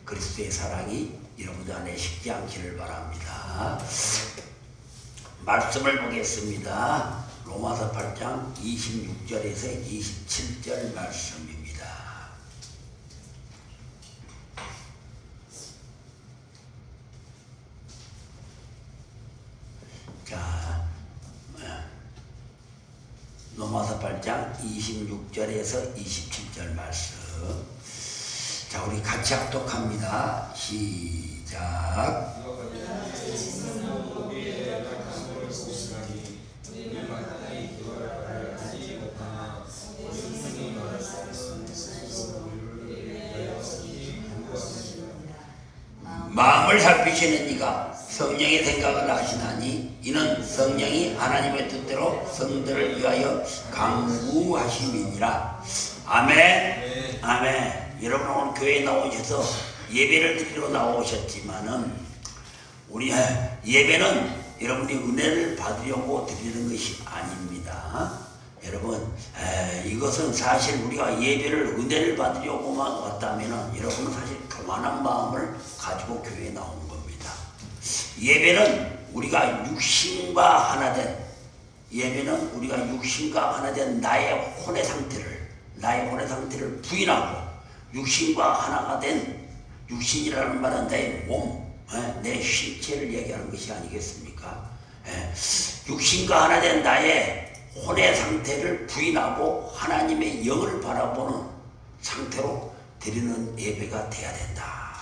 그리스도의 사랑이 여러분들 안에 식지 않기를 바랍니다. 말씀을 보겠습니다. 로마서 8장 26절에서 27절 말씀입니다. 자, 로마서 8장 26절에서 27절 말씀. 자, 우리 같이 합독합니다. 시작. 마음을 살피시는 이가 성령의 생각을 하시나니 이는 성령이 하나님의 뜻대로 성도를 위하여 강구하심이니라. 아멘. 아멘. 여러분 오늘 교회에 나오셔서 예배를 드리러 나오셨지만은 우리 예배는 여러분이 은혜를 받으려고 드리는 것이 아닙니다. 여러분 이것은 사실 우리가 예배를 은혜를 받으려고만 왔다면은 여러분은 사실 교만한 마음을 가지고 교회에 나오는 겁니다. 예배는 우리가 육신과 하나 된 나의 혼의 상태를 부인하고 육신과 하나가 된 육신이라는 말은 나의 몸, 내 신체를 얘기하는 것이 아니겠습니까? 육신과 하나 된 나의 혼의 상태를 부인하고 하나님의 영을 바라보는 상태로 드리는 예배가 돼야 된다.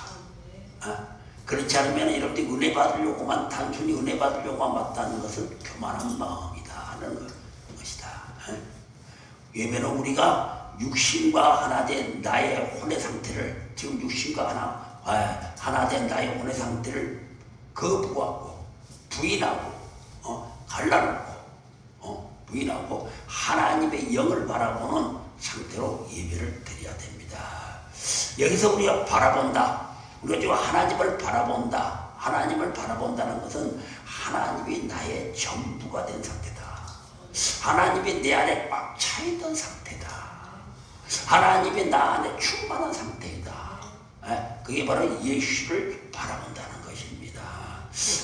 그렇지 않으면 여러분들이 은혜 받으려고만 단순히 은혜 받으려고만 왔다는 것은 교만한 마음이다 하는 것이다. 예배는 우리가 육신과 하나 된 나의 혼의 상태를 지금 육신과 하나 된 나의 혼의 상태를 거부하고 부인하고 갈라놓고 부인하고 하나님의 영을 바라보는 상태로 예배를 드려야 됩니다. 여기서 우리가 바라본다. 우리가 지금 하나님을 바라본다. 하나님을 바라본다는 것은 하나님이 나의 전부가 된 상태다. 하나님이 내 안에 꽉 차있던 상태다. 하나님이 나 안에 충만한 상태이다. 그게 바로 예수를 바라본다는 것입니다.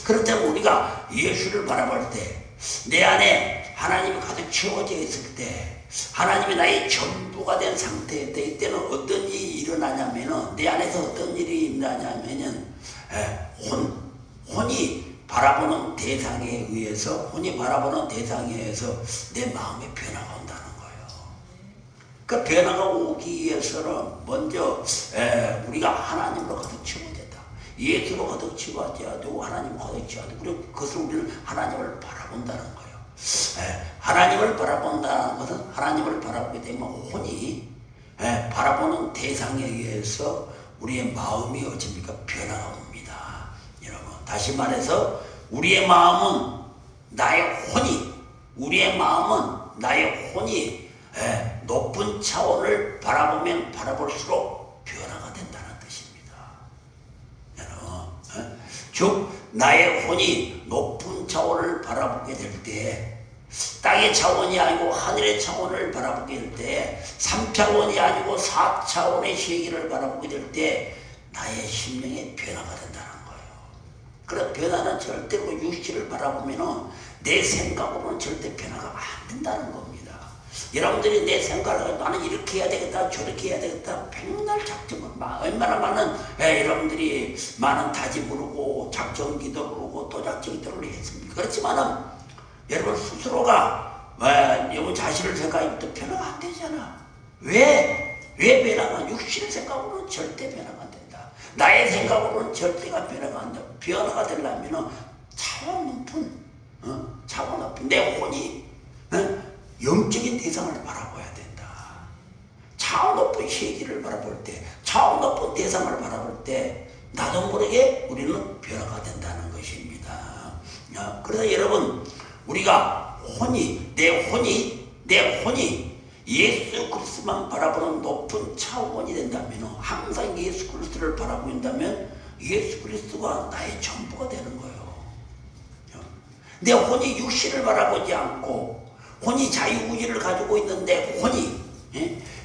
그렇다면 우리가 예수를 바라볼 때 내 안에 하나님이 가득 채워져 있을 때 하나님이 나의 전부가 된 상태일 때 이때는 어떤 일이 일어나냐면은 내 안에서 어떤 일이 일어나냐면은 혼이 바라보는 대상에 의해서 내 마음의 변화가 온다는 거예요. 그 변화가 오기 위해서는 먼저 우리가 하나님으로 가득 채워야 된다. 예수로 가득 채워야 되고 하나님으로 가득 채워야 되고 그것을 우리는 하나님을 바라본다는 거예요. 하나님을 바라본다는 것은 하나님을 바라보게 되면 혼이 바라보는 대상에 의해서 우리의 마음이 어찌입니까? 변화가 옵니다. 여러분 다시 말해서 우리의 마음은 나의 혼이 높은 차원을 바라보면 바라볼수록 변화가 된다는 뜻입니다. 여러분 즉 나의 혼이 높은 차원을 바라보게 될 때 땅의 차원이 아니고 하늘의 차원을 바라보게 될 때 3차원이 아니고 4차원의 세계를 바라보게 될 때 나의 심령의 변화가 된다는 거예요. 그런 변화는 절대로 육신을 바라보면 내 생각으로는 절대 변화가 안 된다는 겁니다. 여러분들이 내 생각을 나는 이렇게 해야 되겠다 저렇게 해야 되겠다 백날 작정을 얼마나 많은 여러분들이 많은 다짐을 하고 작정 기도를 하고 또 작정 기도를 했습니까? 그렇지만은 여러분 스스로가 여러분 자신을 생각하면 변화가 안 되잖아. 왜 변화가? 육신의 생각으로는 절대 변화가 안 된다. 나의 생각으로는 절대가 변화가 안 된다. 변화가 되려면 차원 높은 내 혼이 영적인 대상을 바라봐야 된다. 차원 높은 세계를 바라볼 때, 차원 높은 대상을 바라볼 때 나도 모르게 우리는 변화가 된다는 것입니다. 그래서 여러분 우리가 내 혼이 예수 그리스도만 바라보는 높은 차원이 된다면 항상 예수 그리스도를 바라본다면 예수 그리스도가 나의 전부가 되는 거예요. 내 혼이 육신을 바라보지 않고 혼이 자유의지를 가지고 있는데 혼이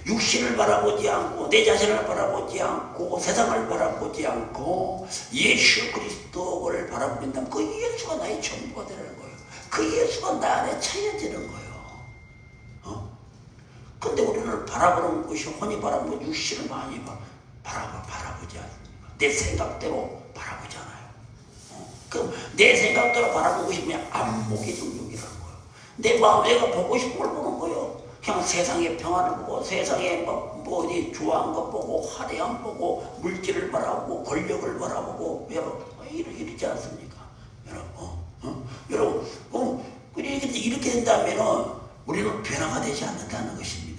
육신을 바라보지 않고 내 자신을 바라보지 않고 세상을 바라보지 않고 예수 그리스도를 바라본다면 그 예수가 나의 전부가 되는 거예요. 그 예수가 나 안에 차여지는 거예요. 근데 우리는 바라보는 것이 혼이 바라보는 것, 육신을 많이 바라보지 않습니까? 내 생각대로 바라보잖아요. 그럼 내 생각대로 바라보고 싶으면 안목의 정욕이라는 거예요. 내 마음, 내가 보고 싶은 걸 보는 거예요. 그냥 세상의 평안을 보고 세상에 뭐 어디 좋아한 거 보고 화려한 보고 물질을 바라보고 권력을 바라보고 여러분 이러지 않습니까? 여러분 이렇게 된다면은 우리는 변화가 되지 않는다는 것입니다.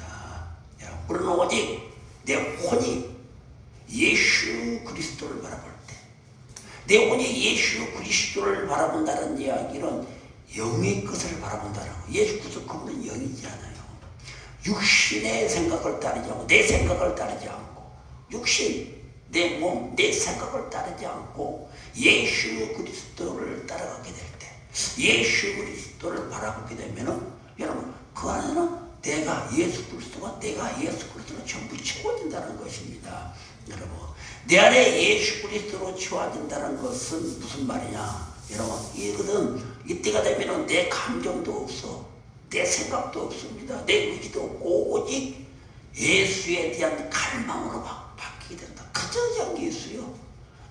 우리는 오직 내 혼이 예수 그리스도를 바라볼 때, 내 혼이 예수 그리스도를 바라본다는 이야기는 영의 것을 바라본다는 거예요. 예수 그리스도 그분은 영이지 않아요. 육신의 생각을 따르지 않고 내 생각을 따르지 않고 육신, 내 몸, 내 생각을 따르지 않고 예수 그리스도를 따라가게 될 때, 예수 그리스도를 바라보게 되면은 여러분 그 안에는 내가 예수 그리스도가 전부 채워진다는 것입니다. 여러분 내 안에 예수 그리스도로 채워진다는 것은 무슨 말이냐? 여러분 이거는 이때가 되면은 내 감정도 없어, 내 생각도 없습니다. 내 의지도 없고 오직 예수에 대한 갈망으로 바뀌게 된다. 그저 그냥 예수요.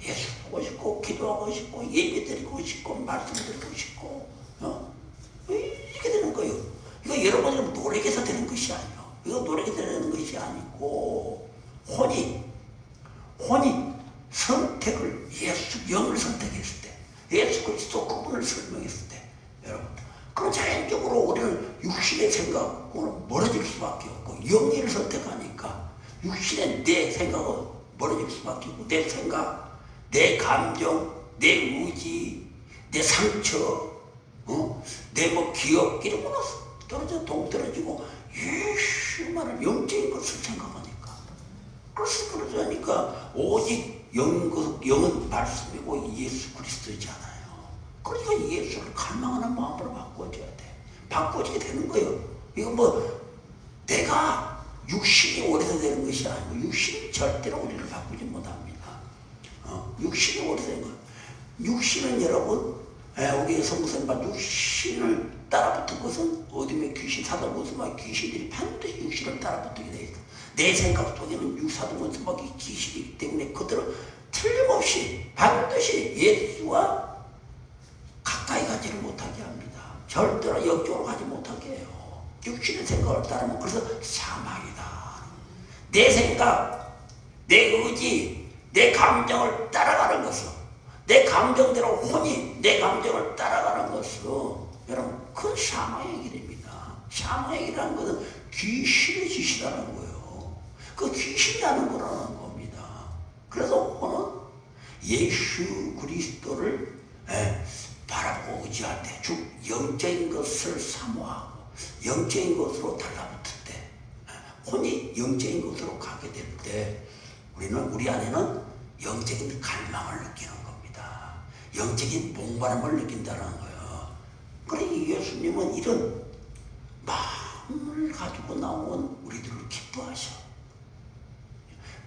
예수 보고 싶고 기도하고 싶고 예배드리고 싶고 말씀드리고 싶고 이렇게 되는 거예요. 이거 여러분이 노력해서 되는 것이 아니에요. 이거 노력해서 되는 것이 아니고 혼이 선택을 영을 선택했을 때, 예수 그리스도 그분을 설명했을 때, 여러분 그럼 자연적으로 우리는 육신의 생각으로 멀어질 수밖에 없고 영을 선택하니까 육신의 내 생각은 멀어질 수밖에 없고 내 생각, 내 감정, 내 의지, 내 상처, 내 기억 이런 거는 동떨어지고 예수만을 영적인 것을 생각하니까 그러니까 오직 영은 말씀이고 예수 그리스도잖아요. 그러니까 예수를 갈망하는 마음으로 바꿔줘야 돼. 바꿔지게 되는 거예요. 이거 내가 육신이 오래되는 것이 아니고 육신이 절대로 우리를 바꾸지 못합니다. 육신이 오래된 거예요. 육신은 여러분 우리 성부선반 육신을 따라붙은 것은 어둠의 귀신, 사도문서막 귀신들이 반드시 육신을 따라붙게 돼 있어. 내 생각 속에는 사도문서막이 귀신이기 때문에 그들은 틀림없이 반드시 예수와 가까이 가지를 못하게 합니다. 절대로 역적으로 가지 못하게 해요. 육신의 생각을 따르면 그래서 사망이다. 내 생각, 내 의지, 내 감정을 따라가는 것은 내 감정대로 혼이 내 감정을 따라가는 것은 여러분 그건 사망의 길입니다. 사망의 길이라는 것은 귀신의 짓이라는 거예요. 그 귀신이 하는 거라는 겁니다. 그래서 혼은 예수 그리스도를 바라보고 의지할 때, 즉 영적인 것을 사모하고 영적인 것으로 달라붙을 때, 혼이 영적인 것으로 가게 될 때 우리 안에는 영적인 갈망을 느끼는 겁니다. 영적인 목마름을 느낀다는 거예요. 그러니 예수님은 이런 마음을 가지고 나온 우리들을 기뻐하셔.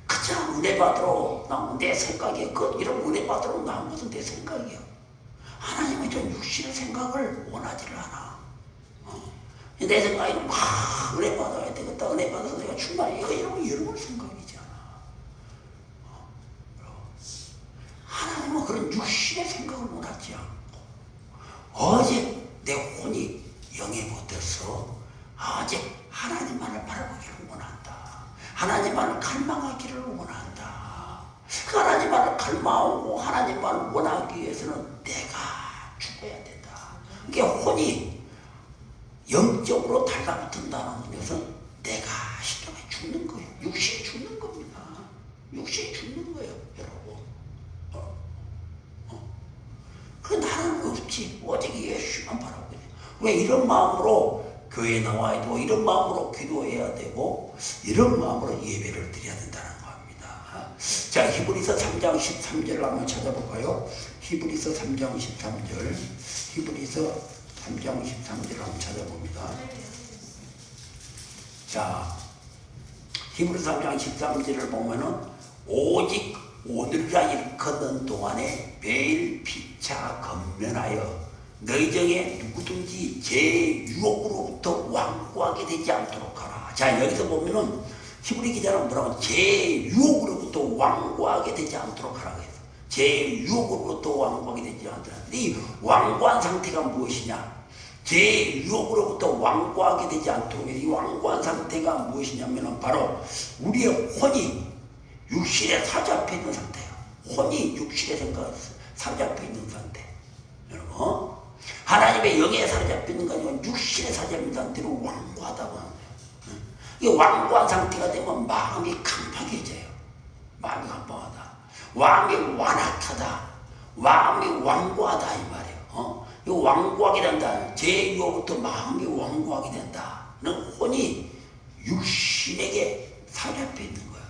그저 은혜 받으러 나온 내 생각이에요. 이런 은혜 받으러 나온 것은 내 생각이에요. 하나님은 이런 육신의 생각을 원하지를 않아. 내 생각에는 은혜 받아야 되겠다. 은혜 받아서 내가 충만해. 이런 여러분 생각이잖아. 하나님은 그런 육신의 생각을 원하지 않고 오직 내 혼이 영에 붙어서 오직 하나님만을 바라보기를 원한다. 하나님만을 갈망하기를 원한다. 하나님만을 갈망하고 하나님만을 원하기 위해서는 내가 죽어야 된다. 이게 혼이 영적으로 달라붙는다는 것은 내가 시점에 죽는 거예요. 육신이 죽는 겁니다. 육신이 죽는 거예요, 여러분. 그 나는 없지. 오직 예수만 바라보게 돼. 왜 이런 마음으로 교회에 나와야 되고 이런 마음으로 기도해야 되고 이런 마음으로 예배를 드려야 된다는 겁니다. 자, 히브리서 3장 13절을 한번 찾아볼까요? 히브리서 3장 13절. 히브리서 3장 13절을 한번 찾아봅니다. 자, 히브리서 3장 13절을 보면은 오직 오늘이라 일컫는 동안에 매일 피차 건면하여 너희 중에 누구든지 제 유혹으로부터 완고하게 되지 않도록 하라. 자, 여기서 보면은 히브리 기자는 뭐라고? 제 유혹으로부터 완고하게 되지 않도록 하라고 해서 제 유혹으로부터 완고하게 되지 않도록 하라. 이 완고한 상태가 무엇이냐? 제 유혹으로부터 완고하게 되지 않도록 이 완고한 상태가 무엇이냐면은 바로 우리의 혼이 육신에 사로잡혀 있는 상태예요. 혼이 육신의 생각에 사로잡혀 있는 상태. 여러분, 하나님의 영에 사로잡혀 있는 거 아니고 육신에 사로잡혀 있는 상태로 완고하다고 하는 거예요. 이 완고한 상태가 되면 마음이 강팍해져요. 마음이 강팍하다. 마음이 완악하다. 마음이 완고하다 이 말이에요. 이 완고하게 된다. 제 유혹부터 마음이 완고하게 된다. 는 혼이 육신에게 사로잡혀 있는 거예요.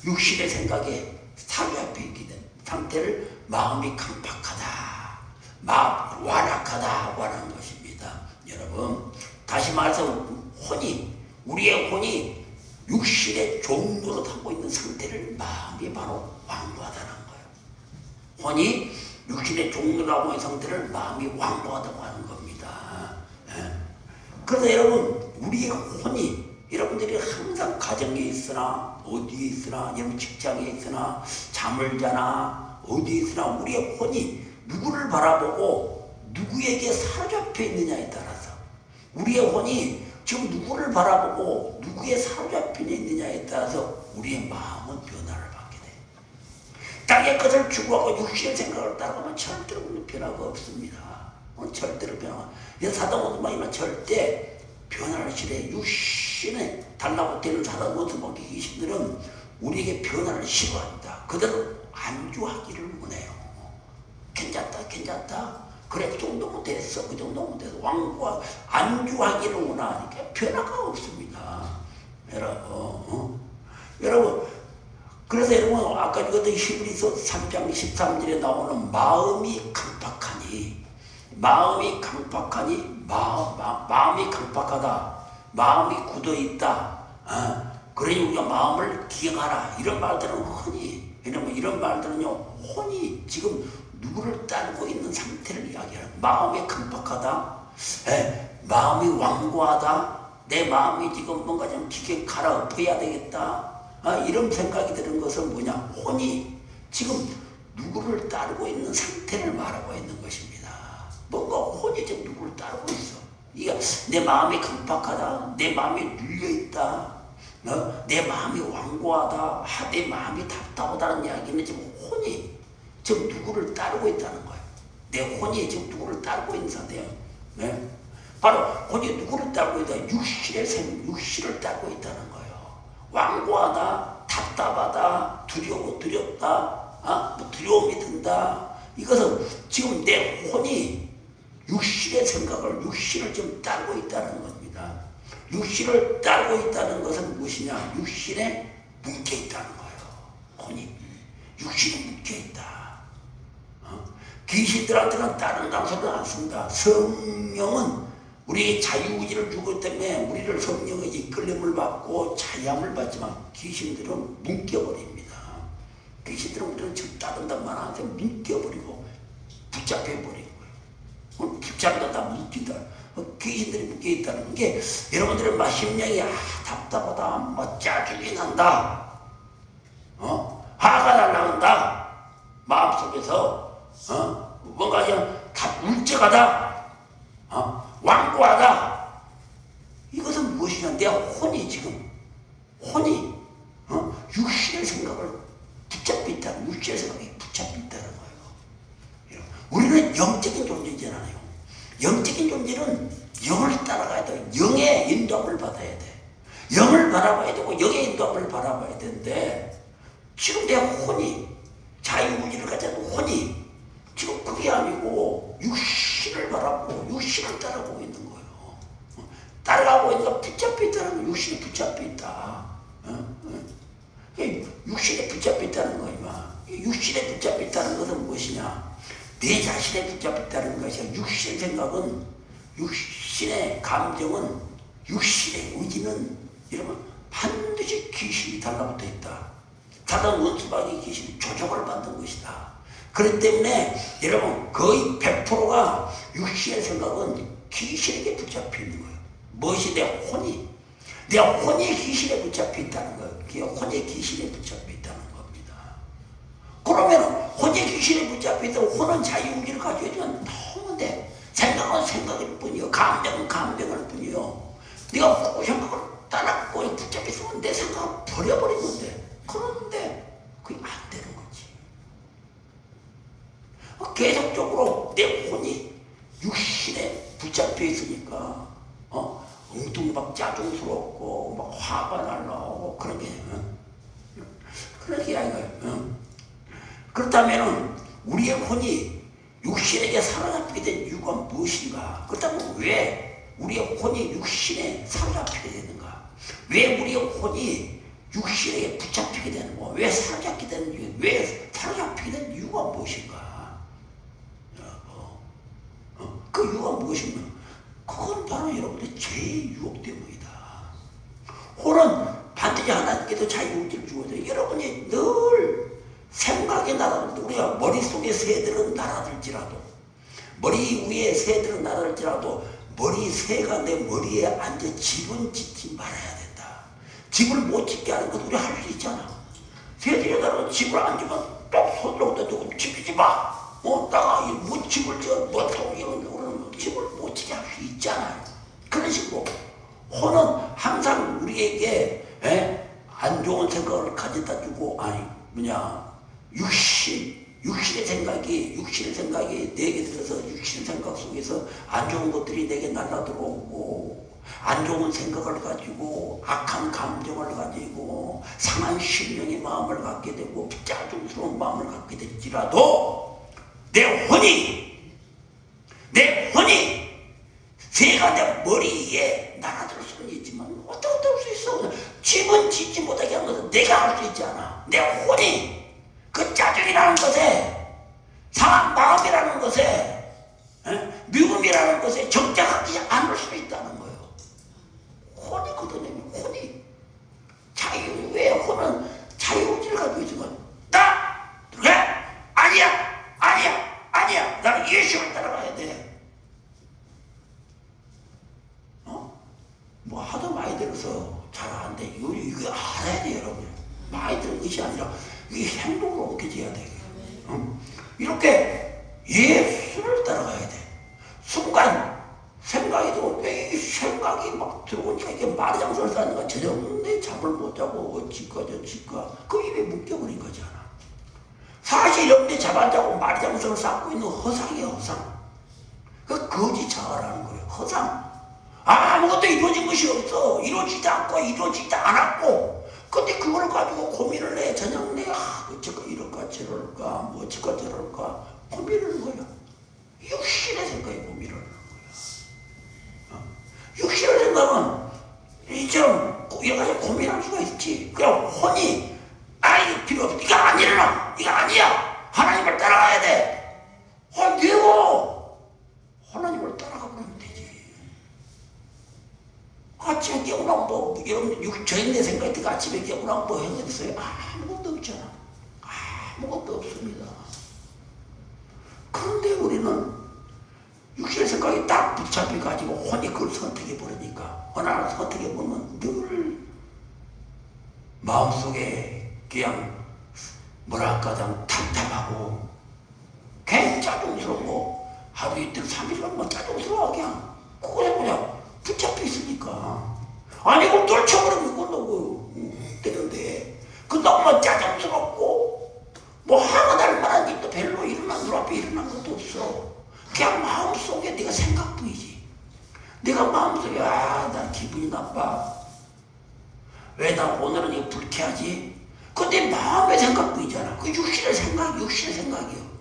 육신의 생각에 사로잡혀 있게 된 상태를 마음이 강팍하다, 마음 완악하다고 하는 것입니다. 여러분, 다시 말해서 혼이, 우리의 혼이 육신의 종로로 타고 있는 상태를 마음이 바로 완고하다는 거예요. 혼이 육신의 종로라고 하는 상태를 마음이 완고하다고 하는 겁니다. 그래서 여러분, 우리의 혼이 여러분들이 항상 가정에 있으나 어디에 있으나 여러분 직장에 있으나 잠을 자나 어디에 있으나 우리의 혼이 누구를 바라보고 누구에게 사로잡혀 있느냐에 따라서 우리의 혼이 지금 누구를 바라보고 누구에 사로잡혀 있느냐에 따라서 우리의 마음은 변화를 받게 돼요. 땅의 것을 추구하고 육신의 생각을 따라가면 절대로 변화가 없습니다. 절대로 변화가. 사도모습만 절대 변화를 싫어해. 육신에 달라붙는 사람 모습을 귀신들은 우리에게 변화를 싫어한다. 그들은 안주하기를 원해요. 괜찮다, 괜찮다. 그래, 그 정도면 됐어. 그 정도면 됐어. 왕과 안주하기를 원하니까 변화가 없습니다. 여러분, 그래서 여러분, 아까 그것도 히브리서 3장 13절에 나오는 마음이 강팍하니, 마음이 강팍하다. 마음이 굳어있다. 그러니 우리가 마음을 기억하라. 이런 말들은 혼이, 왜냐면 이런 말들은요, 혼이 지금 누구를 따르고 있는 상태를 이야기하는 거예요. 마음이 강팍하다. 마음이 완고하다. 내 마음이 지금 뭔가 좀 깊게 갈아엎어야 되겠다. 이런 생각이 드는 것은 뭐냐? 혼이 지금 누구를 따르고 있는 상태를 말하고 있는 것입니다. 뭔가 혼이 지금 누구를 따르고 있어. 이게 내 마음이 강팍하다. 내 마음이 눌려있다. 내 마음이 완고하다. 내 마음이 답답하다는 이야기는 지금 혼이 지금 누구를 따르고 있다는 거예요. 내 혼이 지금 누구를 따르고 있는 상태예요. 네? 바로 혼이 누구를 따르고 있다. 육신을 따르고 있다는 거예요. 완고하다, 답답하다, 두렵다, 두려움이 든다. 이것은 지금 내 혼이 육신의 생각을, 육신을 지금 따르고 있다는 겁니다. 육신을 따르고 있다는 것은 무엇이냐? 육신에 묶여 있다는 거예요. 혼이. 육신에 묶여 있다. 귀신들한테는 따른다는 소리는 않습니다. 성령은 우리에게 자유의지를 주기 때문에 우리를 성령의 이끌림을 받고 자유함을 받지만 귀신들은 묶여버립니다. 귀신들은 우리를 지금 따른단 말 안 해서 묶여버리고 붙잡혀버리고 붙잡다 묶인다. 귀신들이 묶여있다는 게 여러분들의 심령이 답답하다, 짜증이 난다, 화가 날라간다, 마음속에서 뭔가 그냥 울적하다, 완고하다. 이것은 무엇이냐? 내 혼이 지금 육신의 생각을 붙잡고 있다는, 육신의 생각이 붙잡고 있다는 거예요. 우리는 영적인 존재잖아요. 영적인 존재는 영을 따라가야 돼. 영의 인도함을 받아야 돼. 영을 바라봐야 되고 영의 인도함을 바라봐야 되는데 지금 내 혼이, 자유의지를 가진 혼이 지금 그게 아니고 육신을 바라보고 육신을 따라보고 있는 거예요. 따라가고 있는 거 붙잡혀 있다는 거예요. 육신이 붙잡혀 있다. 육신에 붙잡혀 있다는 거예요. 육신에 붙잡혀 있다는 것은 무엇이냐? 내 자신에 붙잡혀 있다는 것이야. 육신의 생각은, 육신의 감정은, 육신의 의지는 이러면 반드시 귀신이 달라붙어 있다. 다른 원수박이 귀신이 조종을 받는 것이다. 그렇기 때문에 여러분 거의 100%가 육신의 생각은 귀신에게 붙잡혀 있는 거예요. 무엇이 내 혼이? 내 혼이 귀신에 붙잡혀 있다는 거예요. 그게 혼이 귀신에 붙잡혀 있다는 겁니다. 그러면 혼이 귀신에 붙잡혀 있다고 혼은 자유의지를 가지고 있지만 너무 돼. 생각은 생각일 뿐이요. 감정은 감정일 뿐이요. 네가 그 생각을 따라고 붙잡혀 있으면 내 생각을 버려버리는데 그런데 그게 안 되는 거지. 계속적으로 내 혼이 육신에 붙잡혀 있으니까 엉뚱히 막 짜증스럽고 막 화가 날라오고 그런 게 그런 게 아니에요. 그렇다면 우리의 혼이 육신에게 사로잡히게 된 이유가 무엇인가? 그렇다면 왜 우리의 혼이 육신에 사로잡히게 되는가? 왜 우리의 혼이 육신에게 붙잡히게 되는가? 왜 사로잡히게 되는 이유? 왜 사로잡히게 된 이유가 무엇인가? 그 이유가 무엇인가? 그건 바로 여러분의 죄의 유혹 때문이다. 혼은 반드시 하나님께서 자유의지를 주어야 돼. 여러분이 늘 생각이 날아들 때 우리가 머릿속에 새들은 날아들지라도 머리 위에 새들은 날아들지라도 머리 새가 내 머리에 앉아 집은 짓지 말아야 된다. 집을 못 짓게 하는 건 우리 할 수 있잖아. 새들이 날아서 집을 앉으면 딱 손으로 대고 집이지 마. 나가 뭐 집을 지어 뭐 이런 집을 못 지게 할 수 있잖아요. 그런 식으로 혼은 항상 우리에게 안 좋은 생각을 가져다 주고 육신의 생각이 내게 들어서 육신의 생각 속에서 안 좋은 것들이 내게 날아들어오고 안 좋은 생각을 가지고 악한 감정을 가지고 상한 심령의 마음을 갖게 되고 짜증스러운 마음을 갖게 될지라도 내 혼이 새가 내 머리에 날아들 수는 있지만 어떻게 할 수 있어? 집은 짓지 못하게 하는 것은 내가 할 수 있지 않아. 내 혼이 그 짜증이라는 것에 상한 마음이라는 것에 미움이라는 것에 정착하지 않을 수 있다는 거예요. 혼이거든요. 혼이 왜 혼은 자유의지를 가지고 있으면 나 들어가 아니야 나는 예수를 따라가야 돼. 뭐 하도 많이 들어서 잘 안 돼. 이거 알아야 돼 여러분. 많이 들은 것이 아니라 이게 행동으로 옮겨져야 돼. 이렇게 예수를 따라가야 돼. 순간 생각이 막 들어오니까 이게 말이 장소를 쌓는 거야. 저녁에 잠을 못 자고 어찌까 저찌까 그 입에 묶여버린 거잖아. 사실 여러분이 잠 안 자고 말이 장소를 쌓고 있는 허상이에요. 허상. 그 거짓 자아라는 거예요. 허상. 아무것도 이루어진 것이 없어. 이루어지지 않았고 근데 그걸 가지고 고민을 해. 저녁 내가 어쩔까 이럴까 저럴까 뭐 어쩔까 저럴까 고민을 하는 거야. 육신의 생각에 고민을 하는 거야. 육신의 생각은 좀 여러 가지 고민할 수가 있지. 그냥 혼이 이거 필요 없어. 이거 아니야. 하나님을 따라가야 돼. 내가 하나님을 따라가 버리면 되지. 아침에 깨우라고 뭐 여러분 저인내 생각할 때가 아침에 깨우라고 뭐 했어요? 아무것도 없잖아. 아무것도 없습니다. 그런데 우리는 육신의 생각이 딱 붙잡혀가지고 혼이 그걸 선택해 버리니까 하나를 선택해 보면 늘 마음속에 그냥 좀 답답하고 괜히 짜증스럽고 하루 이틀 3일간 짜증스러워 그냥 그냥 붙잡혀 있으니까 그걸 떨쳐버리면 이걸로 되는데 그 너무 짜증스럽고 뭐 화가 날 만한 일도 별로 눈앞에 일어난 것도 없어. 그냥 마음속에 네가 생각뿐이지. 내가 마음속에 난 기분이 나빠. 왜 나 오늘은 이거 불쾌하지? 그내 마음의 생각뿐이잖아. 그 육신의 생각이요.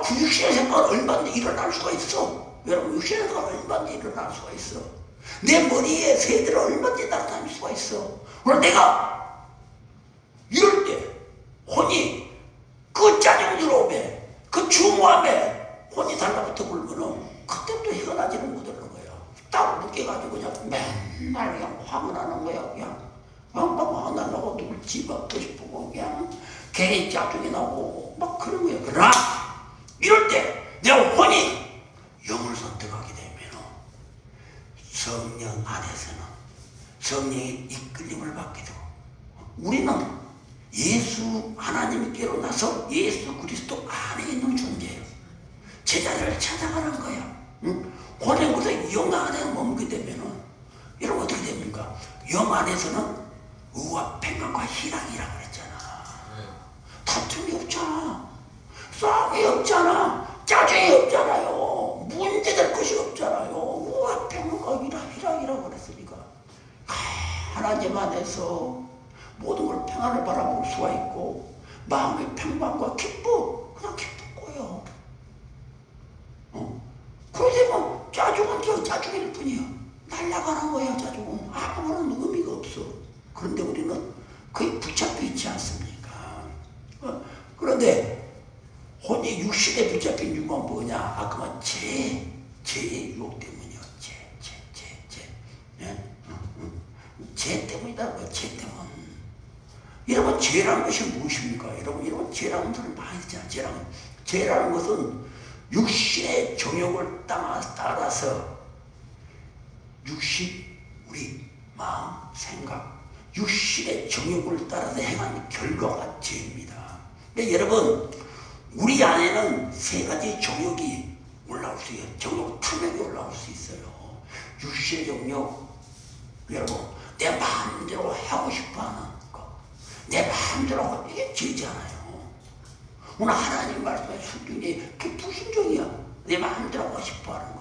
그 육신의 생각은 얼마든지 일어날 수가 있어. 여러분 육신의 생각은 얼마든지 일어날 수가 있어. 내 머리에 새들은 얼마든지 나타날 수가 있어. 그럼 내가 이럴 때 혼이 그 짜증스러움에 그 중후함에 혼이 달라붙어 불면은 그때부터 헤어나지는 못하는 거야. 딱 묶여가지고 그냥 맨날 그냥 화가 나는 거야. 그냥 막 날라고 누굴 집 앞고 싶고 그냥 괜히 짜증이 나고 막 그런 거예요. 그러나 이럴 때 내 혼이 영을 선택하게 되면 성령 안에서는 성령의 이끌림을 받게 되고 우리는 예수 하나님께로 나서 예수 그리스도 안에 있는 존재예요. 제자리를 찾아가는 거야. 혼의 곳에 영 안에 머물게 되면은 이러면 어떻게 됩니까? 영 안에서는 의와 평강과 희락이라고 그랬잖아. 다툼이 없잖아. 싸움이 없잖아. 짜증이 없잖아요. 문제될 것이 없잖아요. 의와 평강과 희락이라고 그랬으니까 하나님 안에서 모든 걸 평안을 바라볼 수가 있고 마음의 평강과 기쁨 그냥 기쁜 거예요. 그러게 뭐 짜증은 그냥 짜증일 뿐이야. 날아가는 거야. 짜증은 아무런 의미가 없어. 그런데 우리는 거의 붙잡혀 있지 않습니까? 그런데 혼이 육신에 붙잡힌 이유가 뭐냐? 아까 말 죄의 유혹 때문이요. 죄 때문이다. 죄 때문. 여러분 죄라는 것이 무엇입니까? 여러분 죄라는 것을 많이 듣잖아요. 죄라는 것은 육신의 정욕을 따라서 우리 마음, 생각, 육신의 정욕을 따라서 행한 결과가 죄입니다. 근데 여러분 우리 안에는 세 가지 정욕이 올라올 수 있어요. 정욕, 탐욕이 올라올 수 있어요. 육신의 정욕, 여러분 내 마음대로 하고 싶어하는 거, 내 마음대로 하고 이게 죄잖아요. 오늘 하나님 말씀에 순종이 그게 불순종이야. 내 마음대로 하고 싶어하는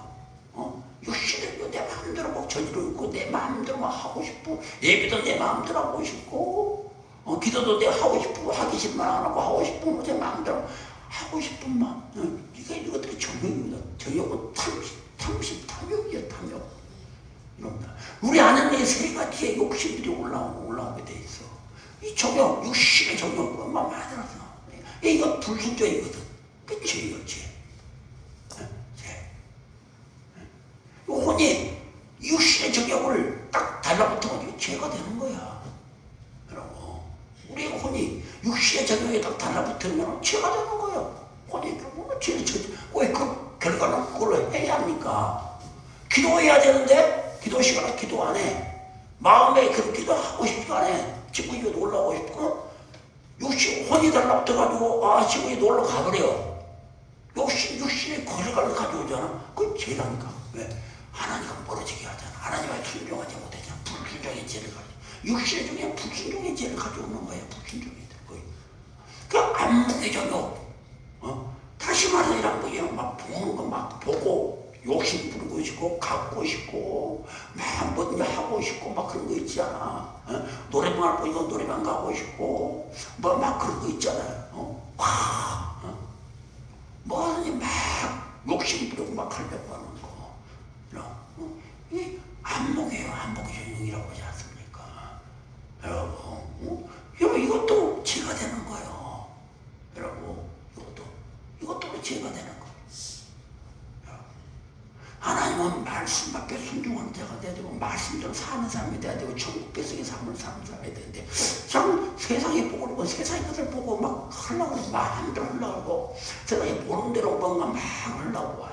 거. 육신을 내 마음대로 막 저지르고 있고 내 마음대로 막 하고 싶고 예배도 내 마음대로 하고 싶고 기도도 내 하고 싶고 하기 싫으면 안 하고 하고 싶으면 내 마음대로 하고 싶은 마음. 이것들이 정욕입니다. 정욕은 탐욕이야. 탐욕. 우리 안에 세 가지의 욕심들이 올라오게 돼 있어. 이 정욕, 육신의 정욕, 엄마 많이 들었어. 이거 불순종이거든. 그 죄예요, 죄. 혼이 육신의 정욕을 딱 달라붙어가지고 죄가 되는 거야. 여러분, 우리 혼이 육신의 정욕에 딱 달라붙으면 죄가 되는 거야. 혼이 죄를 쳤지. 왜 그 결과는 그걸로 해야 합니까? 기도해야 되는데 기도 시간에 기도 안 해. 마음에 그런 기도하고 싶지가 안 해. 지금 이거 놀라고 싶고 혼이 달라붙어가지고 지금 이거 놀러 가버려. 육신의 거리감을 가져오잖아. 그건 죄라니까. 왜? 하나님과 멀어지게 하잖아. 하나님과 순종하지 못하잖아. 불순종의 죄를 가져. 육신 중에 불순종의 죄를 가져오는 거야. 불순종의 죄. 그 안목의 정욕. 다시 말하면 뭐야? 막 보는 거 막 보고 욕심 부리고 싶고 갖고 싶고 막 뭐든지 하고 싶고 막 그런 거 있잖아. 노래방을 보니까 노래방 가고 싶고 뭐 막 그런 거 있잖아요. 뭐든지 막 욕심 부리고 막 하려고 하는 거. 이 안목이에요. 안목의 정욕이라고 하지 않습니까? 여러분, 이것도 죄가 되는 거예요. 여러분, 이것도 죄가 되는 거예요. 하나님은 말씀밖에 순종하는 자가 돼야 되고 말씀대로 사는 사람이 돼야 되고 천국 백성의 삶을 사는 사람이 돼야 되는데 참 세상에 보고 세상의 것을 보고 막 하려고 마음대로 하려고 세상에 보는 대로 뭔가 막 하려고 해.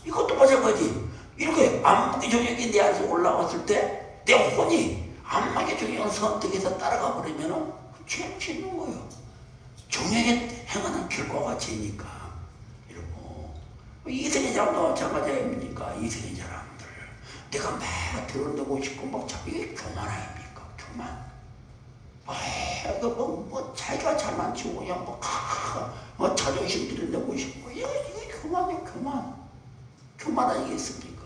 이것도 마찬가지. 이렇게 안목의 정욕이 내 안에서 올라왔을 때 내 혼이 안목의 정욕을 선택해서 따라가 버리면 죄를 짓는 거예요. 정욕에 행하는 결과가 죄니까. 이세계 사람도 마찬가지 아닙니까? 이세계 사람들 내가 막 드러내고 싶고 막 이게 교만 아닙니까? 교만. 뭐 자기가 잘난 치고 그냥 뭐 자존심 드러내고 싶고 이게 교만이야. 교만 아니겠습니까?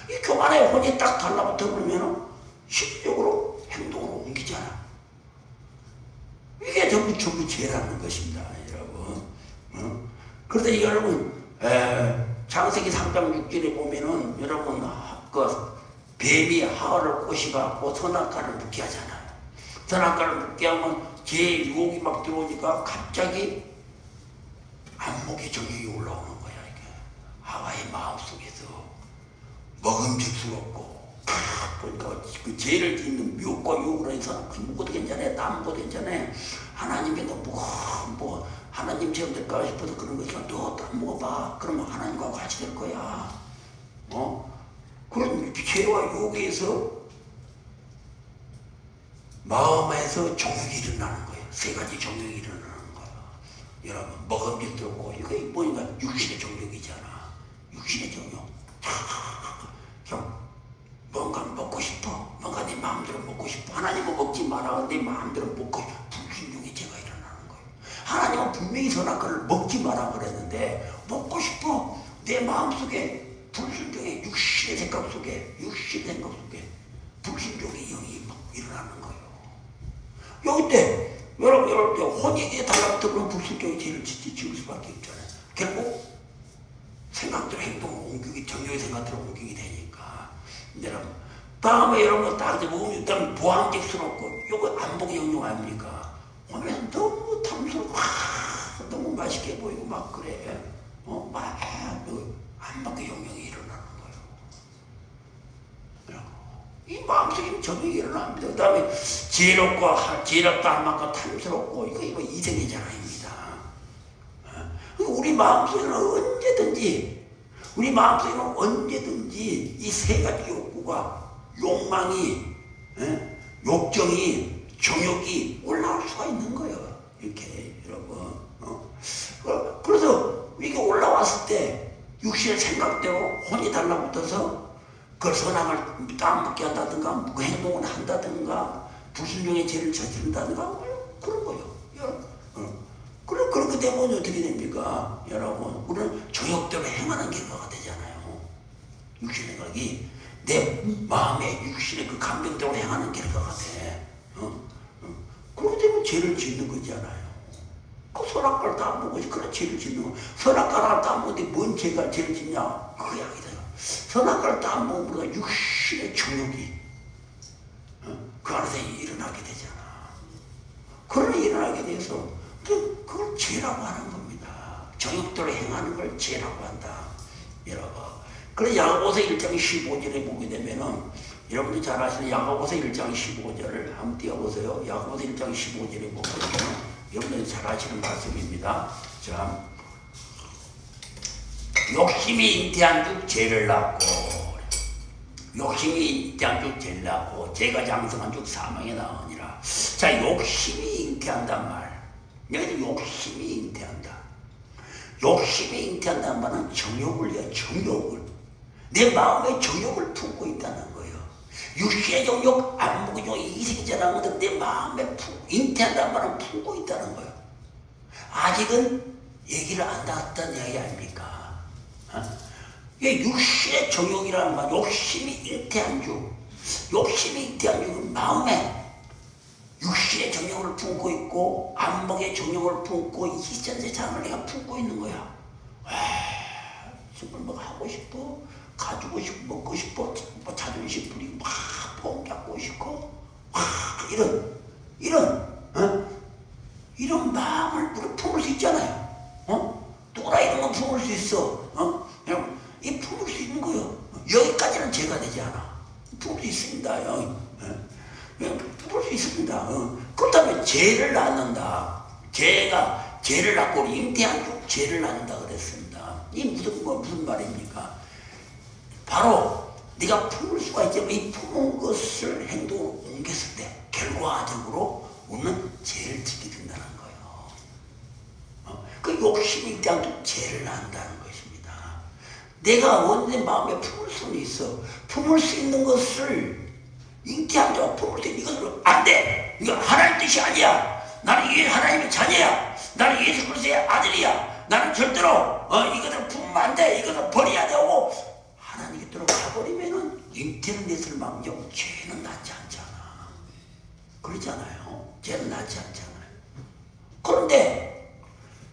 이 교만의 혼이 딱 달라붙어 버리면 실질적으로 행동으로 옮기잖아. 이게 전부 죄라는 것입니다, 여러분. 그런데 여러분 창세기 3장 6절에 보면은 여러분 그 뱀이 하와를 꼬시갖고 선악과를 먹게 하잖아요. 선악과를 먹게 하면 제 유혹이 막 들어오니까 갑자기 안목의 정욕이 올라오는 거야. 이게 하와의 마음속에서 먹음직스럽고 보니까 그 죄를 짓는 미혹과 유혹을 해서 그 먹어도 괜찮아, 다 먹어도 괜찮아. 하나님께 너 뭐 하나님 체험 될까 싶어서 그런 거니까 너 다 먹어봐. 그러면 하나님과 같이 될 거야. 그런 죄와 유혹에서 마음에서 정욕이 일어나는 거예요. 세 가지 정욕이 일어나는 거예요. 여러분 먹음직스럽고 이거 뭐니까 육신의 정욕이잖아. 육신의 정욕. 형 뭔가 먹고 싶어. 뭔가 내 마음대로 먹고 싶어. 하나님은 먹지 마라. 내 마음대로 먹고 싶어. 불순종의 죄가 일어나는 거예요. 하나님은 분명히 선악과를 먹지 마라 그랬는데 먹고 싶어. 내 마음속에 불순종의 육신의 생각 속에 불순종의 영이 막 일어나는 거예요. 여기 때 여러분 혼이 달라붙으면 불순종의 죄를 지을 수밖에 없잖아요. 결국 생각대로 행동을 옮기기, 정욕의 생각대로 옮기게 되니까. 여러분 다음에 여러분 딱 먹으면 일단 보항직스럽고 이거 안 보기 영역 아닙니까? 오면 너무 탐스럽고 너무 맛있게 보이고 막 그래. 막 안 먹기 영역이 일어나는 거예요. 이 마음속에 정욕이 일어납니다. 그 다음에 지혜롭고 안 맞고 탐스럽고 이거 이생의 자랑입니다. 우리 마음속에는 언제든지 이 세 가지 욕구가 욕망이, 욕정이, 정욕이 올라올 수가 있는 거예요. 이렇게 여러분. 그래서 이게 올라왔을 때 육신의 생각대로 혼이 달라붙어서 그걸 선악을 땀 먹게 한다든가 그 행동을 한다든가 불순종의 죄를 저지른다든가 그런 거예요. 그렇게 되면 어떻게 됩니까? 여러분 우리는 정욕대로 행하는 결과가 되잖아요. 육신의 생각이 내 마음의 육신의 그 감정대로 행하는 결과가 돼. 그렇게 되면 죄를 짓는 거잖아요. 그 선악과를 다 먹어야지. 그래 죄를 짓는 거. 선악과를 다 먹는데 뭔 죄가 죄를 짓냐? 그게 아니다. 선악과를 다 먹으면 우리가 육신의 정욕이 그 안에서 일어나게 되잖아. 그러나 일어나게 돼서 그걸 죄라고 하는 겁니다. 정욕대로 행하는 걸 죄라고 한다. 여러분. 그래서 야고보서 1장 15절에 보게 되면은 여러분들 잘 아시는 야고보서 1장 15절을 한번 띄워보세요. 야고보서 1장 15절에 보게 되면 여러분들이 잘 아시는 말씀입니다. 자, 욕심이 잉태한 즉 죄를 낳고 욕심이 잉태한 즉 죄를 낳고 죄가 장성한 즉 사망에 나으니라. 자, 욕심이 잉태한단 말. 여기서 욕심이 잉태한다. 욕심이 잉태한다는 말은 정욕을 정욕을 내 마음의 정욕을 품고 있다는 거예요. 육신의 정욕, 안목의 정욕, 이생자라는 것은 내 마음에 잉태한다는 말은 품고 있다는 거예요. 아직은 얘기를 안 나왔다는 이야기 아닙니까? 이게 육신의 정욕이라는 말, 욕심이 잉태한 죽은 마음에 육신의 정욕을 품고 있고 안목의 정욕을 품고 이전의 장을 내가 품고 있는 거야. 정말 뭐 하고 싶어, 가지고 싶어, 먹고 싶어, 뭐 자존심 부리고 막 포옹잡고 싶고 이런 마음을 우리 품을 수 있잖아요. 누구나 이런 건 품을 수 있어. 여러분, 이 품을 수 있는 거예요. 여기까지는 죄가 되지 않아. 품을 수 있습니다. 품을 수 있습니다. 그렇다면 죄를 낳는다. 죄를 낳고 잉태한 쭉 죄를 낳는다 그랬습니다. 이 무슨 말입니까? 바로 네가 품을 수가 있지만 이 품은 것을 행동으로 옮겼을 때 결과적으로 우리는 죄를 짓게 된다는 거예요. 그 욕심이 잉태한 죄를 낳는다는 것입니다. 내가 원래 마음에 품을 수는 있어. 품을 수 있는 것을 잉태한 자 품을 수 있는 이것은 안 돼. 이거 하나님 뜻이 아니야. 나는 이게 하나님의 자녀야. 나는 예수 그리스도의 아들이야. 나는 절대로 이것을 품으면 안 돼. 이것을 버려야 되고 하나님께 들어가버리면은 잉태는 냈을 망정 죄는 낫지 않잖아. 그러잖아요. 죄는 낫지 않잖아요. 그런데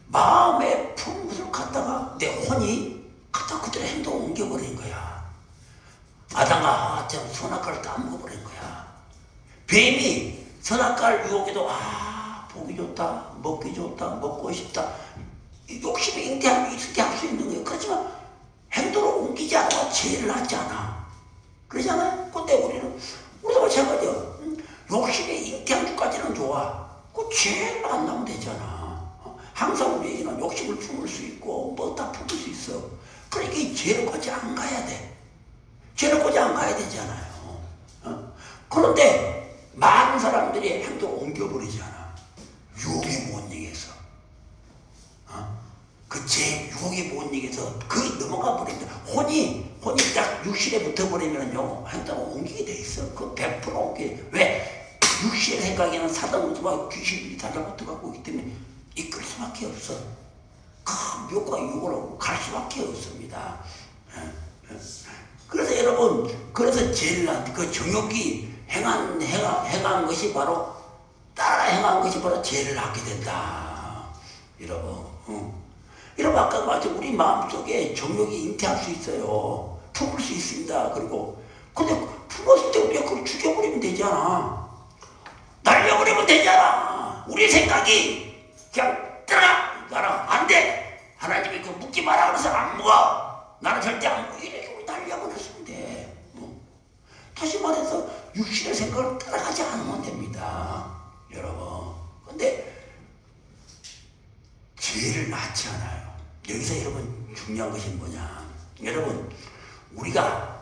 마음에 품은 것을 갖다가 내 혼이 갖다 그대로 행동을 옮겨버린 거야. 아담과 하와처럼 선악과를 따먹어버린 거야. 뱀이 선악과를 유혹해도 보기 좋다, 먹기 좋다, 먹고 싶다. 욕심이 잉태하고 있을 때 할 수 있는 거예요. 그렇지만 행동을 옮기지 않아 죄를 낳지 않아. 그러잖아요. 근데 우리도 마찬가지야. 욕심에 잉태한 주까지는 좋아. 그 죄를 안 나면 되잖아. 항상 우리 얘기는 욕심을 품을 수 있고 뭐 다 품을 수 있어. 그러니까 이 죄를까지 안 가야 돼. 죄를까지 안 가야 되잖아요. 그런데 많은 사람들이 행동을 옮겨버리잖아. 유혹에 못 이겨서. 그 죄, 유혹에 못 이겨서 거의 넘어가 버린다. 혼이 딱 육신에 붙어버리면요, 행동을 옮기게 돼 있어. 그 100% 옮기게. 왜? 육신의 생각에는 사단으로서 귀신들이 달라붙어가고 있기 때문에 이끌 수밖에 없어. 큰 묘과 유혹으로 갈 수밖에 없습니다. 그래서 여러분, 그래서 제일 그 정욕이 행한 것이 바로, 따라 행한 것이 바로 죄를 낳게 된다. 여러분, 여러분, 아까 말씀 우리 마음속에 정욕이 잉태할 수 있어요. 품을 수 있습니다. 근데 품었을 때 우리가 그걸 죽여버리면 되잖아. 날려버리면 되잖아. 우리 생각이 그냥 떠나! 나랑 안 돼! 하나님이 그 묻지 마라 그래서 안 먹어. 나는 절대 안 먹어. 이렇게 우리 날려버렸으면 돼. 다시 말해서 육신의 생각을 따라가지 않으면 됩니다. 여러분. 근데 죄를 낳지 않아요. 여기서 여러분 중요한 것이 뭐냐. 여러분, 우리가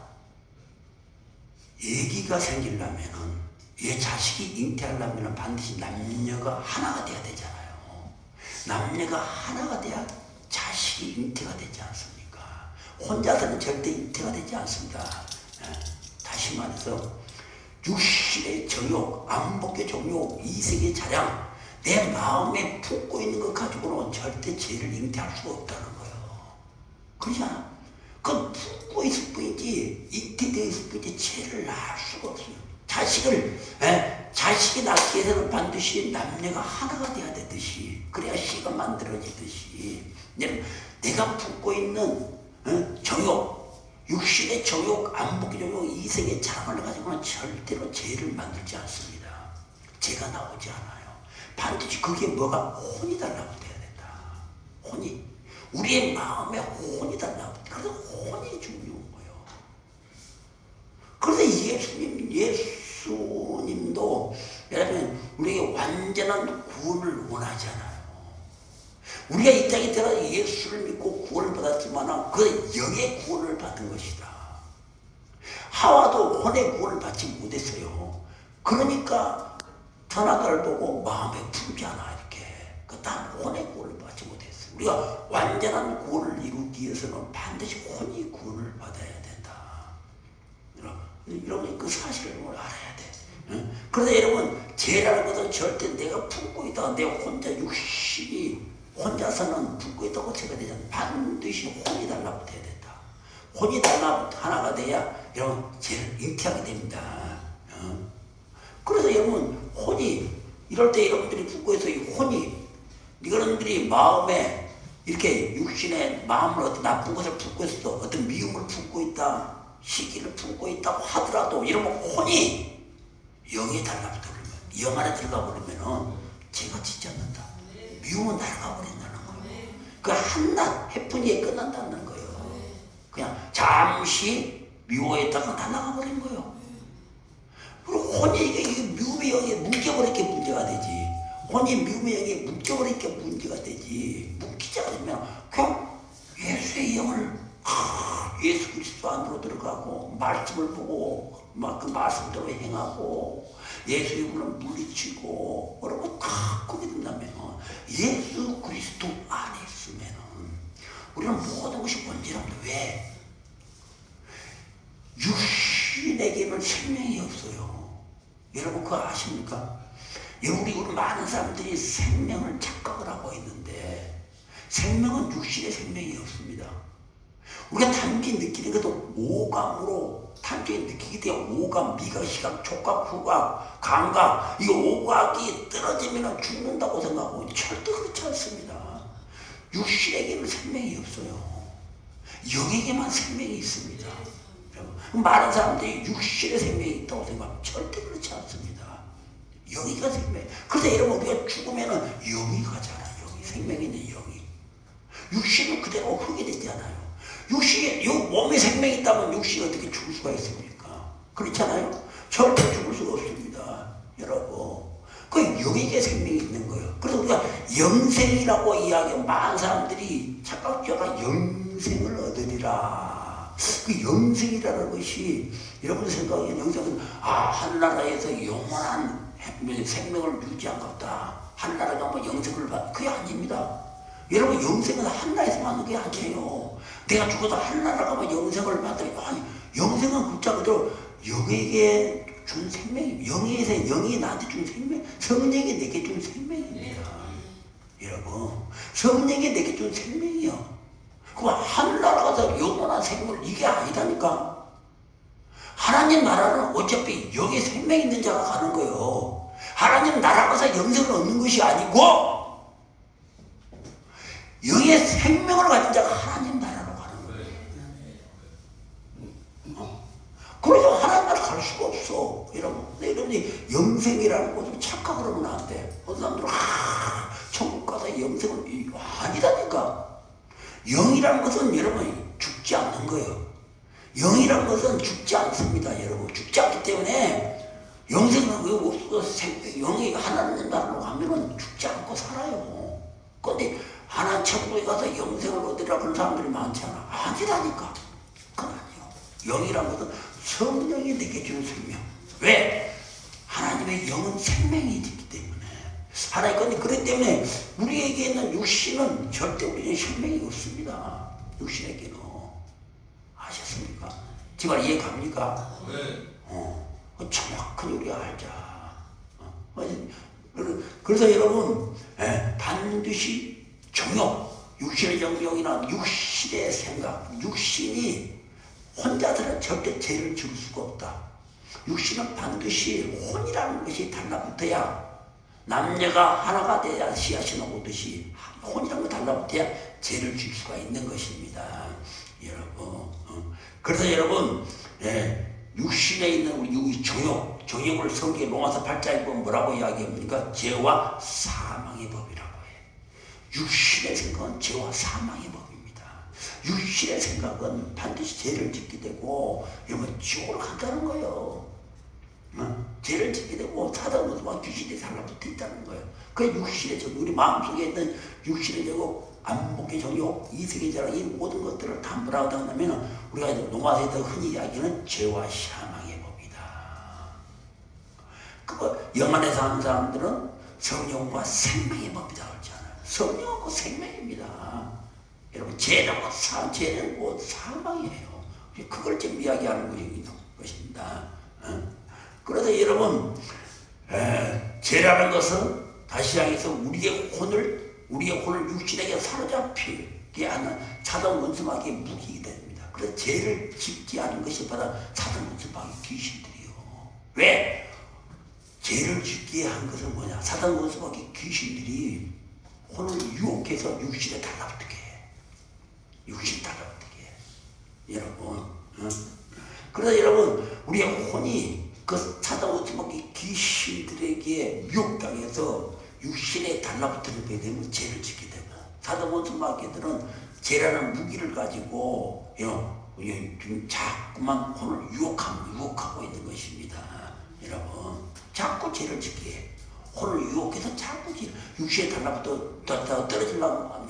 애기가 생기려면은, 얘 자식이 잉태하려면 반드시 남녀가 하나가 돼야 되잖아요. 남녀가 하나가 돼야 자식이 잉태가 되지 않습니까? 혼자서는 절대 잉태가 되지 않습니다. 다시 말해서 육신의 정욕, 안목의 정욕, 이색의 자량, 내 마음에 품고 있는 것 가지고는 절대 죄를 잉태할 수가 없다는 거예요. 그렇지 않아? 그건 품고 있을 뿐이지, 잉태되어 있을 뿐이지 죄를 낳을 수가 없어요. 자식이 낳기 위해서는 반드시 남녀가 하나가 돼야 되듯이, 그래야 씨가 만들어지듯이, 내가 품고 있는 정욕, 육신의 정욕, 안목의 정욕, 이색의 자랑을 가지고는 절대로 죄를 만들지 않습니다. 죄가 나오지 않아요. 반드시 그게 뭐가 혼이 달라붙어야 된다. 혼이. 우리의 마음에 혼이 달라붙어야 돼. 그래서 혼이 중요한 거예요. 그래서 예수님도 여러분 우리에게 완전한 구원을 원하잖아요. 우리가 이 땅에 들어서 예수를 믿고 구원을 받았지만 그 영의 구원을 받은 것이다. 하와도 혼의 구원을 받지 못했어요. 그러니까 선악과를 보고 마음에 품지 않아 이렇게. 다 혼의 구원을 받지 못했어요. 우리가 완전한 구원을 이루기 위해서는 반드시 혼이 구원을 받아야 된다. 여러분 그 사실을 알아야 돼. 그래서 여러분 죄라는 것은 절대 내가 품고 있다가 내가 혼자 육신이 혼자서는 품고 있다고 죄가 되지 않아. 반드시 혼이 달라붙어야 된다. 혼이 하나가 돼야 여러분 죄를 잉태하게 됩니다. 그래서 여러분 혼이 이럴 때 여러분들이 품고 있어. 이 혼이 여러분들이 마음에 이렇게 육신의 마음을 어떤 나쁜 것을 품고 있어도 어떤 미움을 품고 있다, 시기를 품고 있다고 하더라도 이러면 혼이 영에 달라붙어버리면, 영 안에 들어가버리면은 죄가 짓지 않는다. 미움은 날아가 버린다는 거예요. 그 한낱 해프니에 끝난다는 거예요. 그냥 잠시 미워했다가 다 나가버린 거예요. 그리고 혼이 이게 미움의 영에 묶여버리게 문제가 되지. 혼이 미움의 영에 묶여버리게 문제가 되지. 묶이지 않으면 그냥 예수의 영을 예수 그리스도 안으로 들어가고 말씀을 보고 막 그 말씀대로 행하고 예수 이름을 물리치고 여러분 그게 된다면 예수 그리스도 안에 있으면 우리는 모든 것이 본질합니다. 왜? 육신에게는 생명이 없어요. 여러분 그거 아십니까? 우리 많은 사람들이 생명을 착각을 하고 있는데 생명은 육신의 생명이 없습니다. 우리가 단지 느끼는 것도 오감으로 단지 느끼게 돼요. 오감, 미각, 시각, 촉각, 후각, 감각. 이 오각이 떨어지면 죽는다고 생각하고 절대 그렇지 않습니다. 육신에게는 생명이 없어요. 영에게만 생명이 있습니다. 많은 사람들이 육신의 생명이 있다고 생각하면 절대 그렇지 않습니다. 영이가 생명. 그래서 여러분 우리가 죽으면 영이 가잖아요. 영이. 생명이 있는 영이. 육신은 그대로 흙이 되지 않아요. 육신에, 몸에 생명이 있다면 육신이 어떻게 죽을 수가 있습니까? 그렇잖아요? 절대 죽을 수가 없습니다. 여러분. 그 영에게 생명이 있는 거예요. 그래서 우리가 영생이라고 이야기하면 많은 사람들이 착각자가 영생을 얻으리라. 그 영생이라는 것이 여러분 생각에 영생은 한나라에서 영원한 생명을 유지한갑다. 한나라가 뭐 영생을 받 그게 아닙니다. 여러분 영생은 한나라에서 받는 게 아니에요. 내가 죽어도 한나라가 뭐 영생을 받으니 아니 영생은 글자 그대로 영에게 준 생명입니다. 영이 나한테 준 생명, 성령이 내게 준 생명입니다. 여러분, 성령이 내게 준 생명이요. 그럼 하늘나라 가서 영원한 생명을 이게 아니다니까. 하나님 나라는 어차피 여기 생명 있는 자가 가는 거예요. 하나님 나라 가서 영생을 얻는 것이 아니고 영의 생명을 가진 자가 하나님 나라로 가는 거예요. 그래서 하나님 나라 갈 수가 없어. 여러분이 영생이라는 것을 착각을 하면 안 돼. 어떤 사람들은 천국 가서 영생을 아니다니까. 영이라는 것은 여러분 죽지 않는 거예요. 영이라는 것은 죽지 않습니다. 여러분 죽지 않기 때문에 영생은 왜 없어? 영이 하나님 나라로 가면은 죽지 않고 살아요. 그런데 하나님 천국에 가서 영생을 얻으라 그런 사람들이 많잖아. 아니라니까. 그건 아니에요. 영이라는 것은 성령이 내게 주는 생명. 왜? 하나님의 영은 생명이 있기 때문에. 하나님, 그렇기 때문에 우리에게 있는 육신은 절대 우리에게 생명이 없습니다. 육신에게는. 아셨습니까? 지금 이해 갑니까? 네. 정확하게 우리가 알자. 그래서 여러분, 반드시 육신의 정욕이나 육신의 생각, 육신이 혼자서는 절대 죄를 지을 수가 없다. 육신은 반드시 혼이라는 것이 달라붙어야 남녀가 하나가 돼야 씨앗이 나오듯이 혼이라는 거 달라붙어야 죄를 지을 수가 있는 것입니다. 여러분. 그래서 여러분, 육신에 있는 우리 정욕을 성경에 로마서 8장에 보면 뭐라고 이야기합니까? 죄와 사망의 법이라고 해. 육신의 생각은 죄와 사망의 법입니다. 육신의 생각은 반드시 죄를 짓게 되고 이러면 지옥을 간다는 거예요. 죄를 짓게 되고 사단으로만 귀신이 달라붙어 있다는 거예요. 그 육신의 정욕, 우리 마음속에 있는 육신의 정욕, 안목의 정욕, 이색의 자랑, 이 모든 것들을 다 뭐라고 하냐면 우리가 로마서에서 흔히 이야기하는 죄와 사망의 법이다. 그거 영 안에서 하는 사람들은 성령과 생명의 법이다 그러잖아요. 성령하고 생명입니다. 여러분 죄는 곧 사망이에요. 그걸 지금 이야기하는 것입니다. 그래서 여러분 죄라는 것은 다시 향해서 우리의 혼을 육신에게 사로잡히게 하는 사단 원수마귀의 무기가 됩니다. 그래서 죄를 짓지 않은 것이 바로 사단 원수마귀 귀신들이요. 왜? 죄를 짓게 한 것은 뭐냐? 사단 원수마귀 귀신들이 혼을 유혹해서 육신에 달라붙게 해. 육신 달라붙게 해. 여러분. 그래서 여러분 우리의 혼이 그 사단 원수마귀 귀신들에게 미혹당해서 육신에 달라붙게 되면 죄를 짓게 되고 사단 원수마귀들은 죄라는 무기를 가지고 자꾸만 혼을 유혹하고 있는 것입니다. 여러분 자꾸 죄를 짓게 해. 혼을 유혹해서 자꾸 육신에 달라붙어 떨어지려고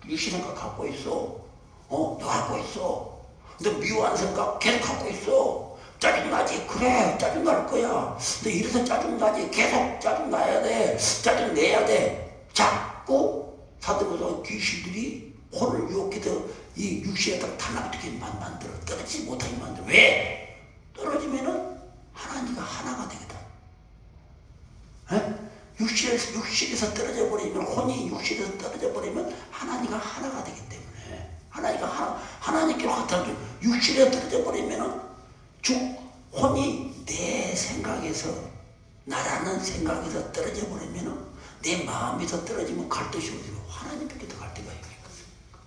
육신 생각 갖고 있어. 너 갖고 있어. 너 미워하는 생각 계속 갖고 있어. 짜증나지? 그래, 짜증날 거야. 너 이래서 짜증나지? 계속 짜증나야 돼. 짜증내야 돼. 자꾸 사도보다 귀신들이 혼을 유혹해서 이 육신에다가 달라붙게 만들어. 떨어지지 못하게 만들어. 왜? 떨어지면은 하나님과 하나가 되거든. 육신에서 떨어져 버리면, 혼이 육신에서 떨어져 버리면 하나님과 하나가 되기 때문에. 하나님께로 갖다 줘. 육신에서 떨어져 버리면은 혼이 내 생각에서 나라는 생각에서 떨어져 버리면 내 마음에서 떨어지면 갈 곳이 어디고 하나님밖에 더 갈 데가 있겠습니까?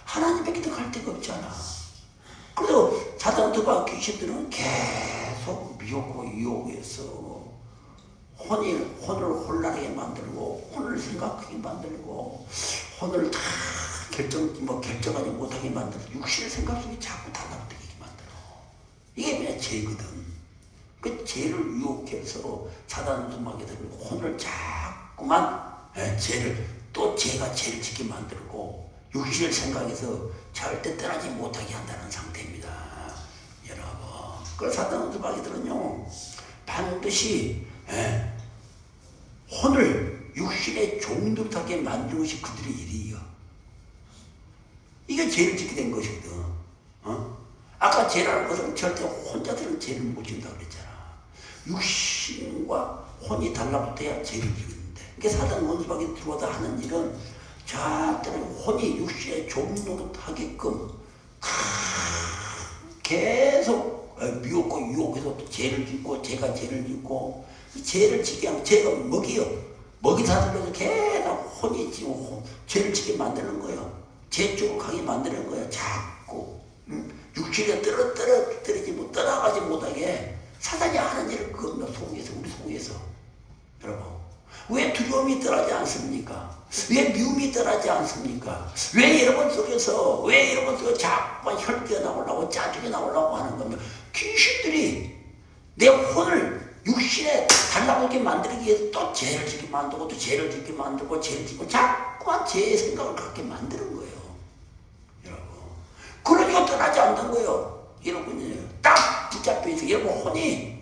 하나님밖에 더 갈 데가 없잖아. 그래서 사단들과 귀신들은 계속 미혹하고 유혹해서 혼을 혼란하게 만들고 혼을 생각하게 만들고 혼을 다 결정하지 못하게 만들고 육신의 생각 속에 자꾸 달라붙게 만들어. 죄거든. 그 죄를 유혹해서 사단 마귀들은 혼을 자꾸만 죄를 또 죄가 죄를 짓게 만들고 육신을 생각해서 절대 떠나지 못하게 한다는 상태입니다. 여러분. 그래서 사단 마귀들은요 반드시 혼을 육신의 종노릇하게 만드는 것이 그들의 일이에요. 이게 죄를 짓게 된 것이거든. 아까 죄라는 것은 절대 혼자서는 죄를 못 짓는다 그랬잖아. 육신과 혼이 달라붙어야 죄를 짓는데, 그러니까 사단 원수박이 들어와서 하는 일은 절대로 혼이 육신의 종노릇하게끔 계속 미혹고 유혹해서 또 죄를 짓고, 죄가 죄를 짓고, 죄를 지게 하면 죄가 먹이요. 먹이 사슬로서 계속 혼이 지고 죄를 지게 만드는 거예요. 죄 쪽으로 가게 만드는 거예요. 자꾸 육신에 떨어지지 못 떠나가지 못하게 사단이 하는 일을 겁나 속에서 우리 속에서. 여러분 왜 두려움이 떠나지 않습니까? 왜 미움이 떠나지 않습니까? 왜 여러분 속에서 자꾸 혈기가 나오려고 짜증이 나오려고 하는 겁니다. 귀신들이 내 혼을 육신에 달라붙게 만들기 위해서 또 죄를 짓게 만들고 또 죄를 짓게 만들고 죄를 짓고 자꾸만 죄의 생각을 갖게 만드는 거예요. 여러분 그러니까 떠나지 않는 거예요. 여러분이 딱 붙잡혀 있어. 여러분 혼이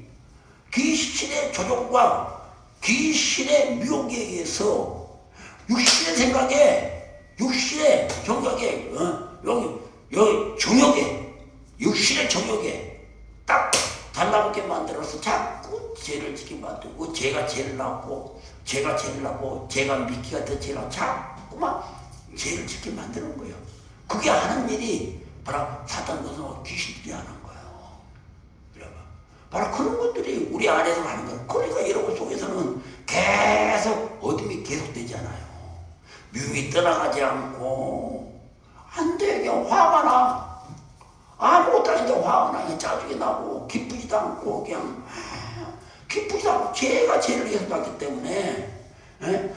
귀신의 조종과 귀신의 미혹에 의해서 육신의 생각에 육신의 정각에 여기 정욕에 육신의 정욕에 딱 달라붙게 만들어서 자꾸 죄를 짓게 만들고 죄가 죄를 낳고 죄가 죄를 낳고 죄가 미끼가 더 죄를 낳고 자꾸만 죄를 짓게 만드는 거예요. 그게 하는 일이 바로 사단 권세와 귀신들이 하는 거예요. 여러분 바로 그런 것들이 우리 안에서 하는 거예요. 그러니까 여러분 속에서는 계속 어둠이 계속되잖아요. 미움이 떠나가지 않고 안 돼. 그냥 화가 나. 아무것도 아닌데 화가 나. 그냥 짜증이 나고 기쁘지도 않고 그냥 기쁘지도 않고 죄가 죄를 계속 하기 때문에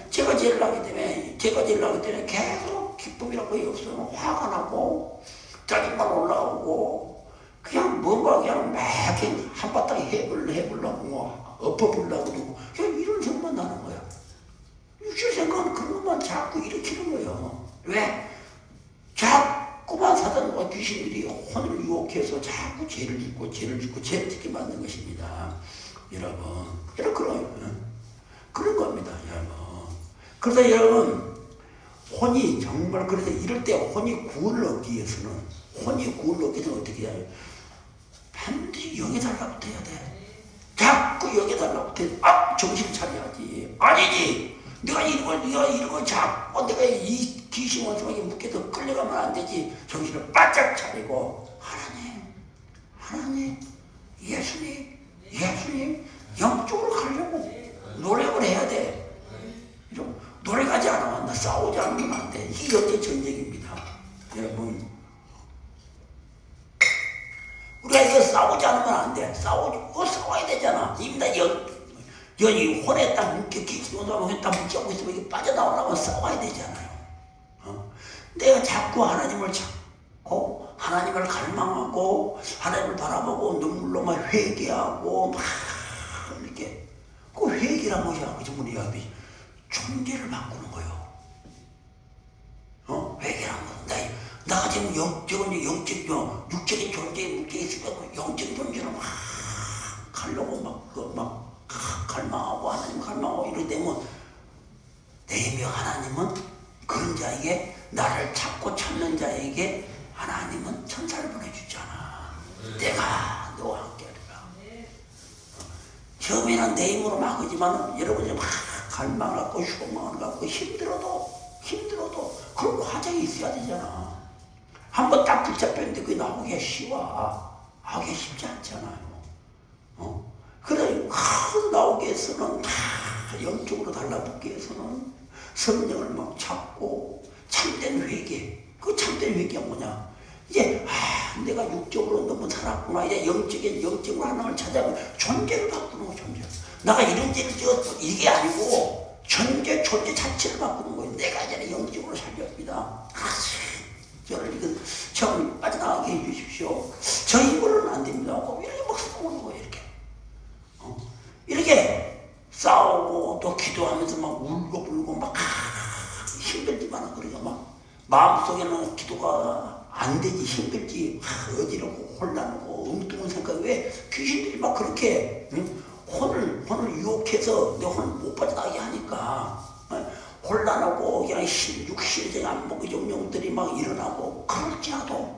제가 죄를 하기 때문에 계속 기쁨이라고 거의 없어요. 화가 나고 짜증만 올라오고 그냥 뭔가 그냥 막 한바탕 해보려고 뭐 엎어보려고 그러고 그냥 이런 생각만 나는 거야. 육신 생각은 그런 것만 자꾸 일으키는 거예요. 왜? 자꾸만 사단과 귀신들이 혼을 유혹해서 자꾸 죄를 짓고 죄를 짓게 만든 것입니다. 여러분 그런 겁니다. 여러분 그래서 여러분 혼이 정말 그래서 이럴 때 혼이 구원을 얻기 위해서는 어떻게 해야 해요? 반드시 영에 달라붙어야 돼. 자꾸 영에 달라붙어야 돼. 정신 차려야지. 아니지. 내가 이런 걸 자꾸 내가 이 귀신 원수에게 묶여서 끌려가면 안 되지. 정신을 바짝 차리고 하나님, 예수님 영적으로 가려고 노력을 해야 돼. 노력하지 않으면 나 싸우지 않으면 안 돼. 이게 영적 전쟁입니다. 여러분 우리가 이거 싸우지 않으면 안 돼. 싸워야 되잖아. 이미 다 여기 혼에 딱 묶여 기도하면 딱 묶여고 있으면 이게 빠져나오려면 싸워야 되잖아요. 내가 자꾸 하나님을 찾고 하나님을 갈망하고 하나님을 바라보고 눈물로만 회개하고 막 이렇게 그 회개란 것이야. 그 전문이야. 존재를 바꾸는 거예요. 회개란 거. 내가 지금 육적인 존재에 묶여 있으니까 영적 존재를 막 가려고 막 갈망하고 하나님 갈망하고 이러게 되면 내며 하나님은 그런 자에게 나를 찾고 찾는 자에게 하나님은 천사를 보내주잖아. 내가 너와 함께 하리라. 처음에는 내 힘으로 막 하지만 여러분이 막 갈망하고 소망을 갖고 힘들어도 그런 과정이 있어야 되잖아. 한번 딱 붙잡혔는데 그게 나오기가 쉬워. 하기 쉽지 않잖아요. 그래 나오기 위해서는 다 영적으로 달라붙기 위해서는 성령을 막 찾고 참된 회개. 그 참된 회개가 뭐냐? 이제 내가 육적으로 너무 살았구나. 이제 영적으로 하나님을 찾아가면 존재를 바꾸는 거. 존재. 내가 이런 죄를 지었어. 이게 아니고 존재 자체를 바꾸는 거예요. 내가 이제 영적으로 살렸습니다. 저를 이거 처음 빠져나가게 해주십시오. 저 힘으로는 안 됩니다. 이렇게 막 기도하면서 막 울고불고 막 힘들지만 그러니까 막 마음속에는 기도가 안 되지, 힘들지, 어지럽고 혼란하고 엉뚱한 생각. 왜 귀신들이 막 그렇게 혼을 유혹해서 내 혼을 못 빠져나가게 하니까 혼란하고 그냥 육신이 안 먹고 영령들이 막 일어나고 그럴지라도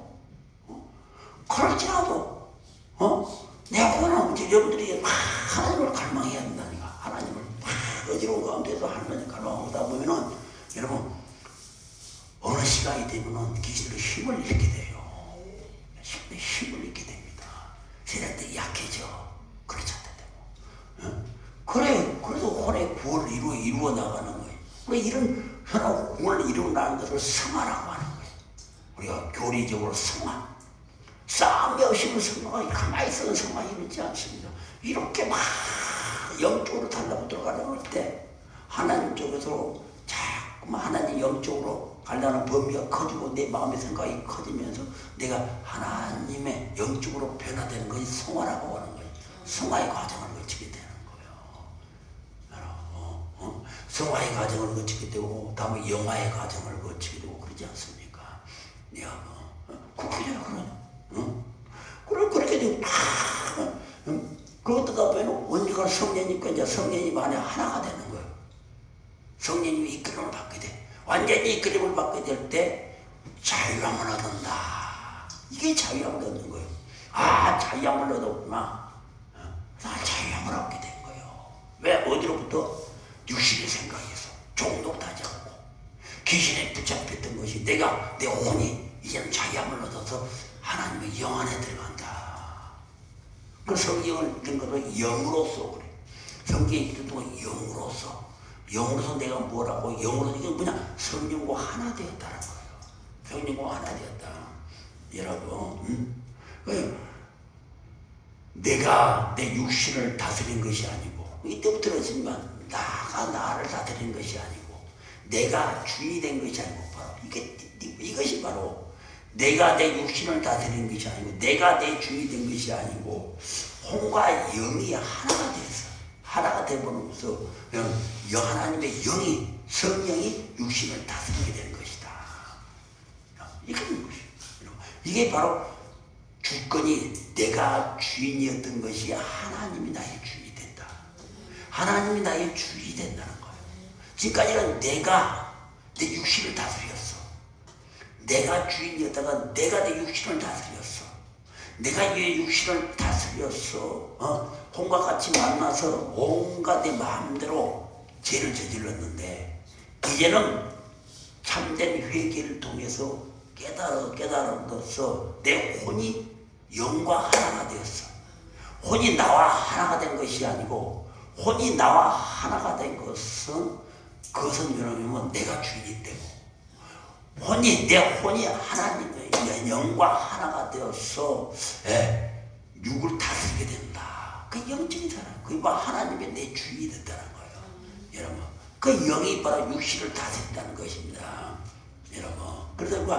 내 혼은 이제 여러분들이 하나님을 갈망해야 된다니까. 하나님을 어지러운 가운데서 하나님을 갈망하다 보면은 여러분 어느 시간이 되면은 귀신들이 힘을 잃게 돼요. 힘을 잃게 됩니다. 세상들이 약해져. 그렇지 않다. 그래서 혼의 구원을 이루어 나가는 거예요. 우리 이런 현혹 구원을 이루어나가는 것을 성화라고 하는 거예요. 우리가 교리적으로 성화. 싸움이 없이는 성화가 가만히 있어도 성화 이루지 않습니다. 이렇게 막 영적으로 달라붙어 가려고 할 때 하나님 쪽에서 자꾸만 하나님 영적으로 가려는 범위가 커지고 내 마음의 생각이 커지면서 내가 하나님의 영적으로 변화되는 것이 성화라고 하는 거예요. 성화의 과정을 거치게 되는 거예요. 성화의 과정을 거치게 되고 다음에 영화의 과정을 거치게 되고 그러지 않습니까? 그렇게 되나 그러냐? 그렇게 되고 그것도 보면 언제가 성령님과 이제 성령님 안에 하나가 되는 거예요. 성령님이 이끌림을 받게 돼. 완전히 이끌림을 받게 될 때 자유함을 얻는다. 이게 자유함을 얻는 거예요. 자유함을 얻었구나. 자유함을 얻게 된 거예요. 왜? 어디로부터? 육신의 생각에서 종독하지 않고 귀신에 붙잡혔던 것이 내 혼이 이제는 자유함을 얻어서 하나님의 영 안에 들어간다. 그 성경을 읽은 것은 영으로서 그래. 성경에 읽은 동안 영으로서 내가 뭐라고 영으로서 이게 뭐냐? 성령과 하나 되었다는 거예요. 성령과 하나 되었다. 여러분, 내가 내 육신을 다스린 것이 아니고 이때부터 그렇지만 나를 다스린 것이 아니고 내가 주인이 된 것이 아니고 바로 이것이 바로 내가 내 육신을 다스리는 것이 아니고 내가 내 주인이 된 것이 아니고 혼과 영이 하나가 되버리면서 하나님의 영이 성령이 육신을 다스리게 되는 것이다. 이게 이게 바로 주권이 내가 주인이었던 것이 하나님이 나의 주인이 된다. 하나님이 나의 주인이 된다는 거예요. 지금까지는 내가 내 육신을 다스렸어. 내가 주인이었다가 내가 내 육신을 다스렸어. 내가 내 육신을 다스렸어. 혼과 같이 만나서 온갖 내 마음대로 죄를 저질렀는데 이제는 참된 회개를 통해서 깨달아서 내 혼이 영과 하나가 되었어. 혼이 나와 하나가 된 것이 아니고 혼이 나와 하나가 된 그것은 여러분 내가 주인이 되고 내 혼이 하나님의 영과 하나가 되어서 육을 다스리게 된다. 그 영적인 사람, 그게 바로 하나님의 내 주인이 됐다는 거예요. 여러분, 그 영이 바로 육신을 다스린다는 것입니다. 여러분, 그래서 그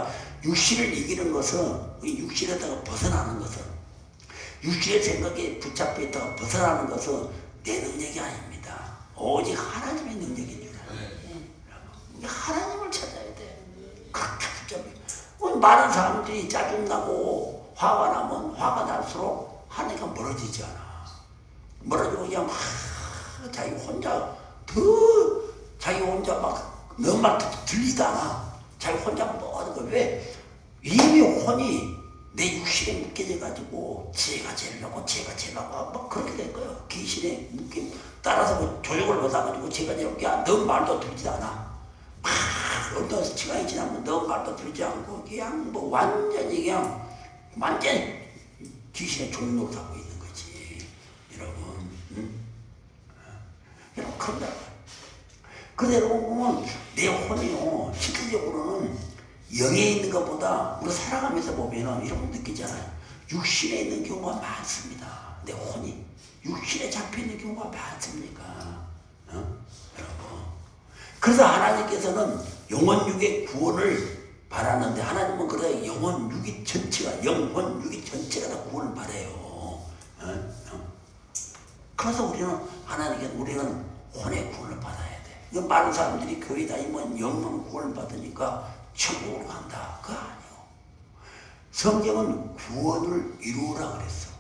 육신을 이기는 것은 육신에다가 벗어나는 것은 육신의 생각에 붙잡혀 있다가 벗어나는 것은 내 능력이 아닙니다. 오직 하나님의 능력입니다. 하나님을 찾아야 돼. 그렇게 붙잡혀. 많은 사람들이 짜증나고 화가 나면 화가 날수록 하나님과 멀어지지 않아. 멀어지고 그냥 자기 혼자 너 말 들리다 않아. 자기 혼자 뭐하는 거. 왜? 이미 혼이 내 육신에 묶여져가지고 제가 제일 나고 막 그렇게 된 거예요. 귀신의 묶임 따라서 뭐 조욕을 받아가지고 제가 제일 너 말도 들리지 않아. 어떤 시간이 지나면 너 말도 들리지 않고 그냥 뭐 완전히 귀신의 종로를 하고 있는 거지. 여러분, 여러분 그런다. 그대로 보면 내 혼이요 실질적으로는 영에 있는 것보다 우리 살아가면서 보면은 이런 거 느끼잖아요. 육신에 있는 경우가 많습니다. 내 혼이 육신에 잡혀 있는 경우가 많습니까? 여러분. 그래서 하나님께서는 영혼 육의 구원을 바라는데 하나님은 그래 영혼 육이 전체가 다 구원을 바래요. 그래서 우리는 혼의 구원을 받아야 돼. 많은 사람들이 교회 다니면 영원 구원을 받으니까 천국으로 간다. 그거 아니에요. 성경은 구원을 이루어라 그랬어.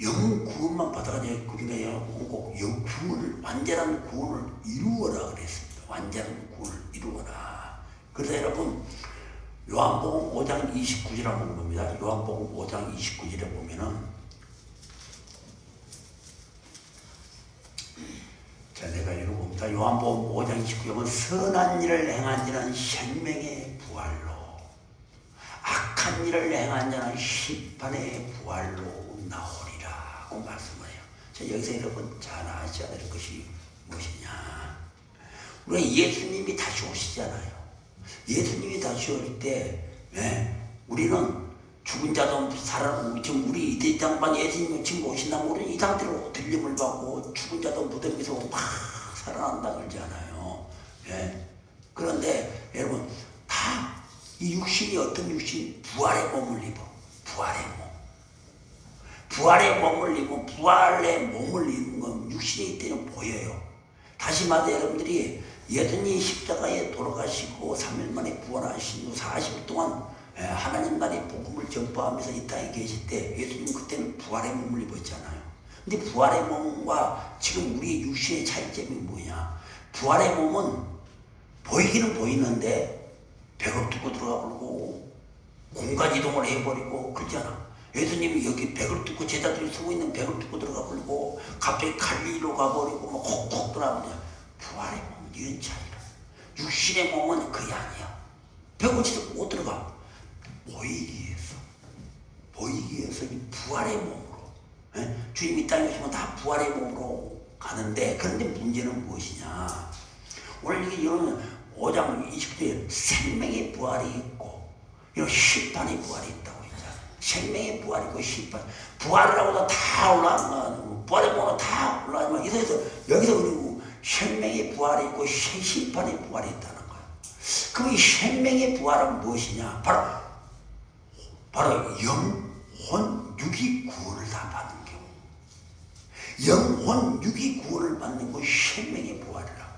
영 구원만 받아가지고 그러니까 꼭 구원을 완전한 구원을 이루어라 그랬습니다. 완전한 구원을 이루어라. 그래서 여러분 요한복음 5장 29절에 보면 봅니다. 요한복음 5장 29절에 보면은 자 내가 읽어봅니다. 요한복음 5장 29절은 선한 일을 행한 자는 생명의 부활로 악한 일을 행한 자는 심판의 부활로 나오리라고 말씀을 해요. 자 여기서 여러분 잘 아셔야 될 것이 무엇이냐. 우리 예수님이 다시 오시잖아요. 예수님이 다시 올 때 우리는 죽은 자도 살아나고 지금 우리 이 대장반 예수님이 지금 오신다면 우리는 이 상태로 들림을 받고 죽은 자도 무덤에서 막 살아난다 그러잖아요. 그런데 여러분 다 이 육신이 어떤 육신? 부활의 몸을 입어. 부활의 몸. 부활의 몸을 입어. 부활의 몸을 입은 건 육신이 이때는 보여요. 다시 말해 여러분들이 예수님이 십자가에 돌아가시고 3일 만에 부활하신 후 40일 동안 하나님 나라의 복음을 전파하면서 이 땅에 계실 때 예수님 그때는 부활의 몸을 입었잖아요. 근데 부활의 몸과 지금 우리의 육신의 차이점이 뭐냐. 부활의 몸은 보이기는 보이는데 벽을 뚫고 들어가 버리고 공간 이동을 해버리고 그러잖아. 예수님이 여기 벽을 뚫고 제자들이 쓰고 있는 벽을 뚫고 들어가 버리고 갑자기 갈릴리로 가버리고 막 콕콕 들어가버려. 부활의 몸은 이런 차이라. 육신의 몸은 그게 아니야. 벽을 치고 못 들어가. 보이기 위해서 이 부활의 몸으로 주님이 이 땅에 오시면 다 부활의 몸으로 가는데 그런데 문제는 무엇이냐. 오늘 이게 이런 5장 20절에 생명의 부활이 있고 이런 심판의 부활이 있다고 했잖아. 생명의 부활이 있고 심판. 부활이라고도 다 올라가는 부활의 몸은 다 올라가지만 여기서 그리고 생명의 부활이 있고 심판의 부활이 있다는 거야. 그럼 이 생명의 부활은 무엇이냐? 바로 영혼 육이 구원을 다 받는 경우. 영혼 육이 구원을 받는 것이 생명의 부활이라고 하는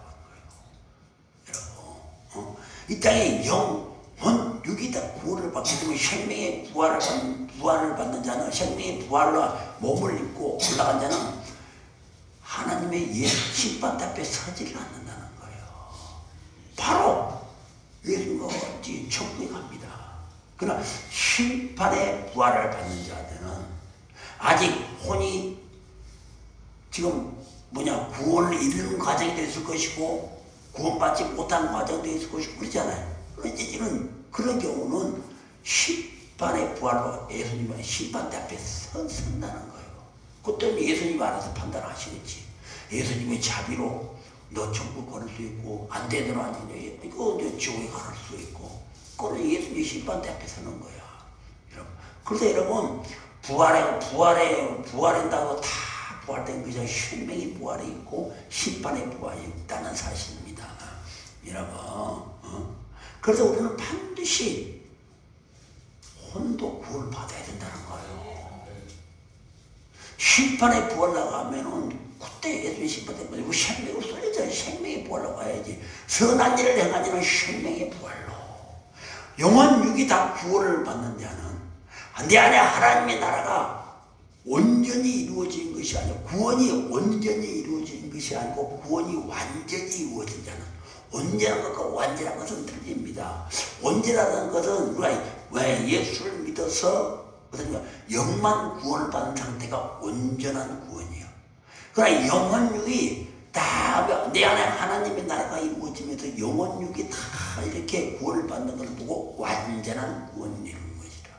거예요. 여러분, 이 땅에 영혼 육이 다 구원을 받기 때문에 생명의 부활을 받는 자는 생명의 부활로 몸을 입고 올라간 자는 하나님의 심판 앞에 서지를 않는다는 거예요. 바로 예수가 어찌 천국에 갑니다. 그러나 심판의 부활을 받는 자들은 아직 혼이 지금 구원을 이루는 과정이 됐을 것이고 구원받지 못한 과정도 있을 것이고 그러잖아요. 그런데 이런 그런 경우는 심판의 부활로 예수님의 심판 앞에 선다는 거예요. 그때는 예수님이 알아서 판단하시겠지. 예수님의 자비로 너 천국 갈 수 있고 안 되더라 안 되냐 이거 지옥에 갈 수 있고 그거는 예수님의 심판 앞에 서는 거야. 여러분. 그래서 여러분 부활한다고 다 부활된 것이 생명의 부활이 있고 심판의 부활이 있다는 사실입니다. 여러분. 그래서 우리는 반드시 혼도 구원을 받아야 된다는 거예요. 심판의 부활 나가면은 그때 예수의 심판 때문에 생명을 쏠려서 생명의 부활로 가야지. 선한 일을 행하지는 생명의 부활로. 영원 육이 다 구원을 받는 자는 내 안에 하나님의 나라가 온전히 이루어진 것이 아니고 구원이 온전히 이루어진 것이 아니고 구원이 완전히 이루어진 자는 온전한 것과 완전한 것은 틀립니다. 온전하다는 것은 우리가 왜 예수를 믿어서 영만 구원을 받는 상태가 온전한 구원이에요. 그러나 영혼육이 다 내 안에 하나님의 나라가 이루어지면서 영혼육이 다 이렇게 구원을 받는 것을 보고 완전한 구원을 이루는 것이다.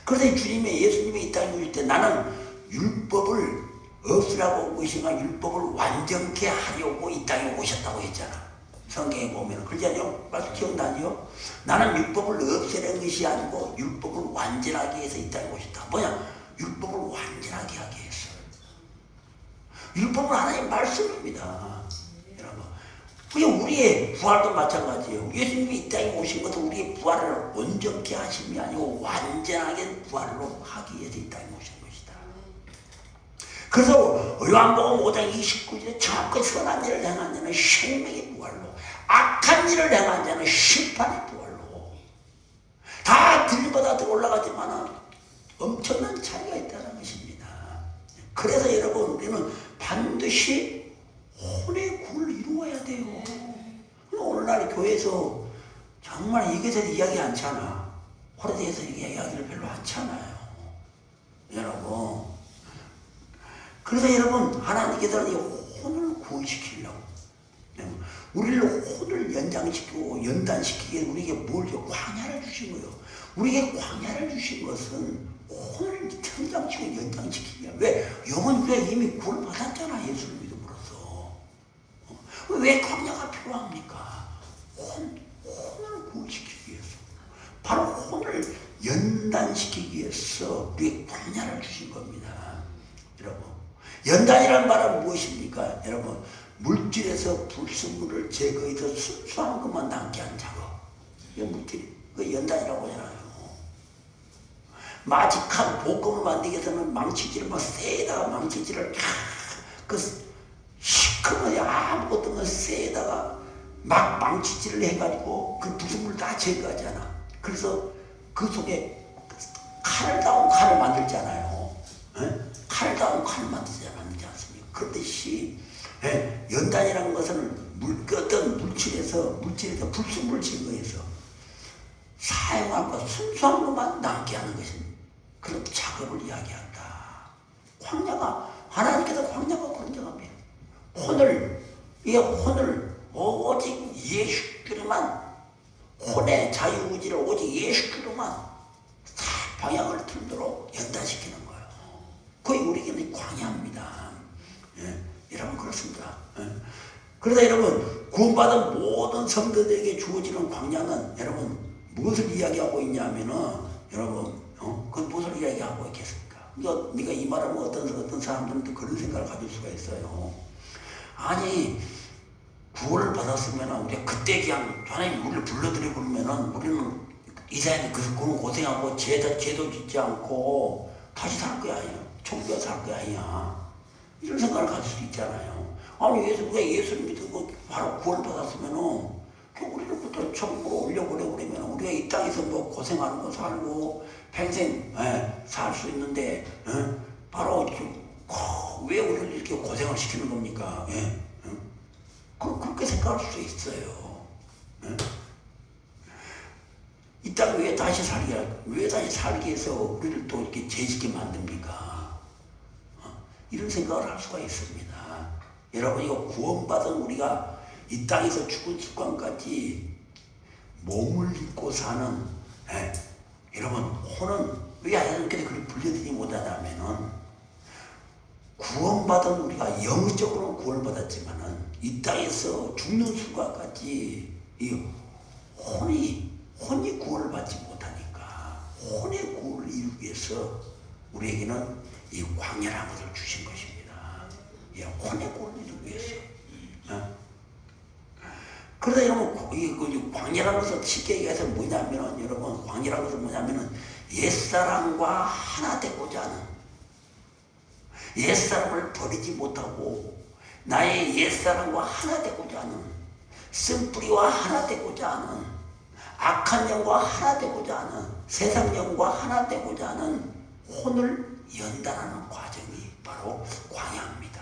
그래서 주님의 예수님이 이 땅에 오실 때 나는 율법을 없으라고 온 것인가 율법을 완전케 하려고 이 땅에 오셨다고 했잖아. 성경에 보면 그러지 않아요? 말씀 기억나죠? 나는 율법을 없애는 것이 아니고 율법을 완전하게 해서 이 땅에 오셨다. 뭐냐? 율법을 완전하게 하게 했어. 율법은 하나님의 말씀입니다. 여러분. 그게 우리의 부활도 마찬가지예요. 예수님이 이 땅에 오신 것은 우리의 부활을 온전케 하심이 아니고 완전하게 부활로 하기 위해서 이 땅에 오신 것이다. 그래서 요한복음 5장 29절에 정확히 선한 일을 행한 자는 생명의 부활로, 악한 일을 행한 자는 심판의 부활로. 다 들림받아 올라가지만 엄청난 차이가 있다는 것입니다. 그래서 여러분, 우리는 반드시 혼의 구을 이루어야 돼요. 오늘날 교회에서 정말 이게 대해서 이야기 않잖아. 혼에 대해서 이야기를 별로 않잖아요. 여러분. 그래서 여러분, 하나님께서는 이 혼을 구원시키려고, 우리를 혼을 연장시키고 연단시키기 위해 우리에게 뭘 줘? 광야를 주신 거예요. 우리에게 광야를 주신 것은 혼을成장시키고 연장시키기 위해. 왜? 영은 우리가 이미 구원을 받았잖아. 예수를 믿음으로써. 왜 광야가 필요합니까? 혼을 구원시키기 위해서. 바로 혼을 연단시키기 위해서 우리에게 광야를 주신 겁니다. 여러분, 연단이라는 말은 무엇입니까? 여러분, 물질에서 불순물을 제거해서 순수한 것만 남게 한 작업. 이게 물질, 그 연단이라고 하잖아요. 마직한 볶음을 만들기 위해서는 망치질을 막 세다가 망치질을 그 시커먼 아무것도 없는 세다가 막 망치질을 해가지고 그 불순물을 다 제거하잖아. 그래서 그 속에 칼을 다운 칼을 만들잖아요. 칼을 다운 칼을 만들지 않습니까? 그렇듯이 연단이라는 것은 어떤 물질에서 불순물을 제거해서 사용한 것, 순수한 것만 남게 하는 것입니다. 그런 작업을 이야기한다. 광야가, 하나님께서 광야가 그런 작업이에요. 혼을 오직 예수께로만, 혼의 자유의지를 오직 예수께로만 방향을 틀도록 연단시키는 거예요. 거의 우리에게는 광야입니다. 여러분, 그렇습니다. 그러다 여러분, 구원받은 모든 성도들에게 주어지는 광야는 여러분 무엇을 이야기하고 있냐면은 여러분, 그 무엇을 이야기하고 있겠습니까? 네가 이 말하면 어떤 사람들은 그런 생각을 가질 수가 있어요. 아니, 구원을 받았으면 우리가 그때 그냥 하나님 우리를 불러들이고 그러면은 우리는 이사야는 그 고생하고 죄도 짓지 않고 다시 살 거야, 아니야. 천국에 살 거야, 아니야. 이런 생각을 가질 수 있잖아요. 아니, 우리가 예수를 믿고 바로 구원을 받았으면은 우리로부터 천국으로 올려보내고 그러면 우리가 이 땅에서 뭐 고생하는 거 살고 평생 살 수 있는데 바로 왜 우리를 이렇게 고생을 시키는 겁니까? 그렇게 생각할 수 있어요. 이 땅 왜 다시 살게 해서 우리를 또 이렇게 죄짓게 만듭니까? 이런 생각을 할 수가 있습니다. 여러분, 이거 구원받은 우리가 이 땅에서 죽은 순간까지 몸을 입고 사는, 여러분, 혼은 왜 하나님께서 그렇게 불려드리지 못하냐면은 구원받은 우리가 영적으로 구원받았지만은 이 땅에서 죽는 순간까지 이 혼이 구원을 받지 못하니까 혼의 구원을 이루기 위해서 우리에게는 이 광야라는 것을 주신 것입니다. 혼의 구원을 이루기 위해서. 그러다 여러분, 이 광야라는 것은 쉽게 얘기해서 뭐냐면은, 여러분, 광야라는 것은 뭐냐면은 옛사람과 하나 되고자 하는, 옛사람을 버리지 못하고 나의 옛사람과 하나 되고자 하는, 쓴뿌리와 하나 되고자 하는, 악한 영과 하나 되고자 하는, 세상 영과 하나 되고자 하는 혼을 연단하는 과정이 바로 광야입니다.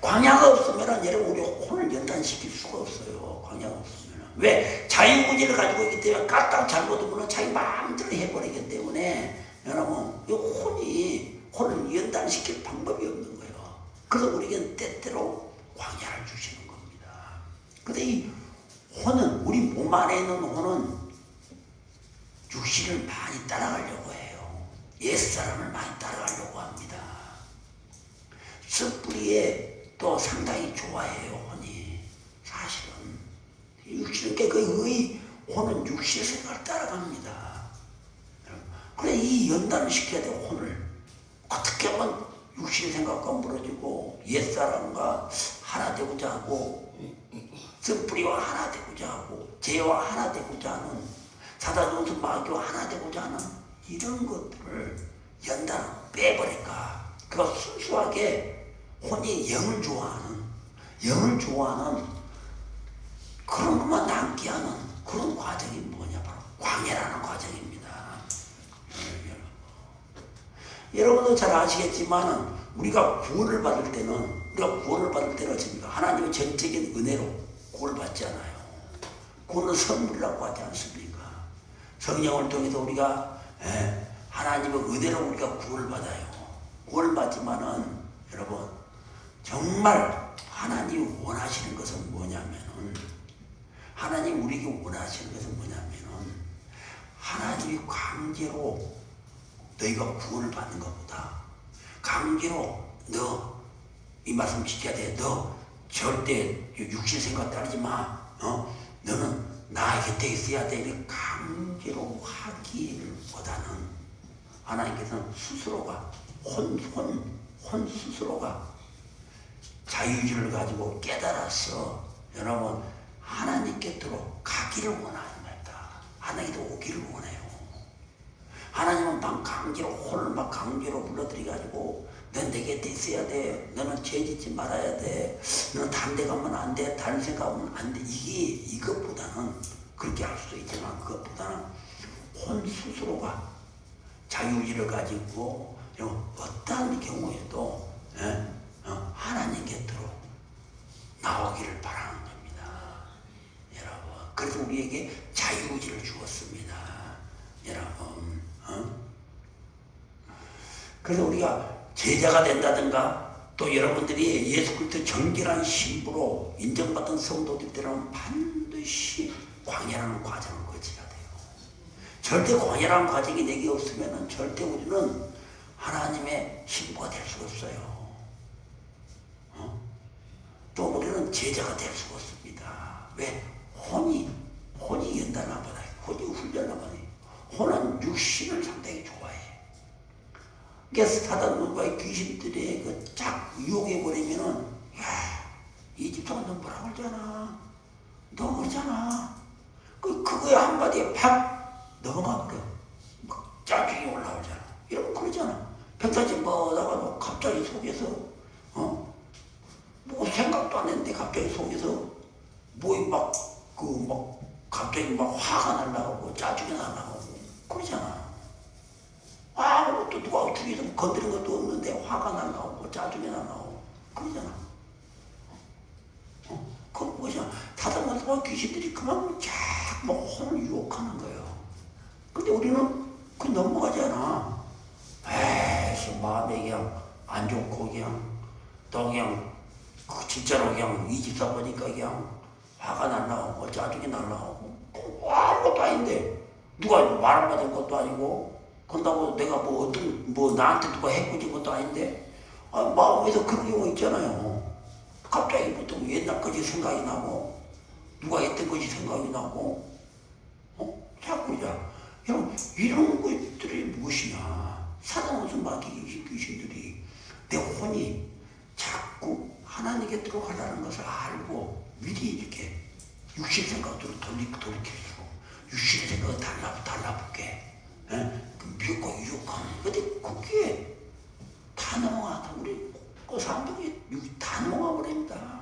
광야가 없으면 여러분, 우리 혼을 연단시킬 수가 없어요. 광야가 없으면. 왜? 자유의지를 가지고 있기 때문에 까딱 잘못하면 자기 마음대로 해버리기 때문에 여러분, 이 혼을 연단시킬 방법이 없는 거예요. 그래서 우리에게는 때때로 광야를 주시는 겁니다. 근데 이 혼은, 우리 몸 안에 있는 혼은 육신을 많이 따라가려고 해요. 옛사람을 많이 따라가려고 합니다. 쓴뿌리에 또 상당히 좋아해요, 혼이. 사실은 육신은 거의 혼은 육신의 생각을 따라갑니다. 그래, 이 연단을 시켜야 돼요. 혼을 어떻게 하면 육신의 생각과 멀어지고 옛사람과 하나 되고자 하고 쓴뿌리와 하나 되고자 하고 죄와 하나 되고자 하는 사단원수 마귀와 하나 되고자 하는 이런 것들을 연단, 빼버릴까? 그가 순수하게 혼이 영을 좋아하는 그런 것만 남게 하는 그런 과정이 뭐냐? 바로 광해라는 과정입니다. 여러분도 잘 아시겠지만 우리가 구원을 받을 때는 어떻습니까? 하나님의 전적인 은혜로 구원을 받지 않아요. 구원은 선물이라고 하지 않습니까? 성령을 통해서 우리가 하나님의 은혜로 우리가 구원을 받아요. 구원을 받지만은 여러분 정말 하나님이 원하시는 것은 뭐냐면은 하나님 우리에게 원하시는 것은 뭐냐면은 하나님이 강제로 너희가 구원을 받는 것보다 강제로 너 이 말씀 지켜야 돼. 너 절대 육신 생각 따르지 마. 너는 나 곁에 있어야 돼. 이렇게 강제로 하기보다는 하나님께서는 스스로가 혼 스스로가 자유의지를 가지고 깨달아서 여러분 하나님 곁으로 가기를 원하는 겁니다. 하나님도 오기를 원해요. 하나님은 막 강제로 혼을 막 강제로 불러들여가지고 넌 내 곁에 있어야 돼. 너는 죄 짓지 말아야 돼. 너는 다른 데 가면 안 돼. 다른 생각하면 안 돼. 이것보다는 그렇게 할 수도 있지만 그것보다는 혼 스스로가 자유의지를 가지고 어떠한 경우에도 하나님 곁으로 나오기를 바라는 겁니다. 여러분 그래서 우리에게 자유의지를 주었습니다. 여러분 그래서 우리가 제자가 된다든가 또 여러분들이 예수 그리스도 정결한 신부로 인정받은 성도들 때는 반드시 광야라는 과정을 거쳐야 돼요. 절대 광야라는 과정이 내게 없으면 절대 우리는 하나님의 신부가 될 수가 없어요. 또 우리는 제자가 될 수가 없습니다. 왜? 혼이 연단을 받아요. 혼이 훈련을 받아요. 혼은 육신을 상당히 좋아해. 그래서 사단과 귀신들이 쫙 유혹해버리면은, 야, 이 집사가 너 뭐라 그러잖아. 너 그러잖아. 그거에 한마디에 팍 넘어가 버려. 짜증이 올라오잖아. 이러면 그러잖아. 평상시 뭐다가도 갑자기 속에서, 뭐 생각도 안 했는데 갑자기 속에서 갑자기 막 화가 날라오고 짜증이 날라오고 그러잖아. 아무것도 누가 주위에서 건드린 것도 없는데 화가 날라오고 짜증이 날라오고 그러잖아. 그건 뭐냐? 사단과 귀신들이 그만 자꾸 혼을 유혹하는 거예요. 근데 우리는 그 넘어가지 않아. 에이, 마음에 그냥 안 좋고 또 진짜로 그냥 이 집사 보니까 그냥 화가 날라오고 짜증이 날라오고 아무것도 아닌데 누가 말 받은 것도 아니고 그런다고 내가 나한테 누가 해코진 것도 아닌데 마음에서 그런 경우 있잖아요. 갑자기 보통 옛날 것이 생각이 나고 누가 했던 것이 생각이 나고 자꾸 이런 것들이 무엇이냐. 사단원수 마귀 귀신들이 내 혼이 자꾸 하나님 곁으로 가라는 것을 알고 미리 이렇게 육신 생각으로 돌이켜주고 육신의 생각을 달라붙게 믿고 유혹하는. 근데 그게 다 넘어가다 우리 그 사람들이 다 넘어가 버립니다.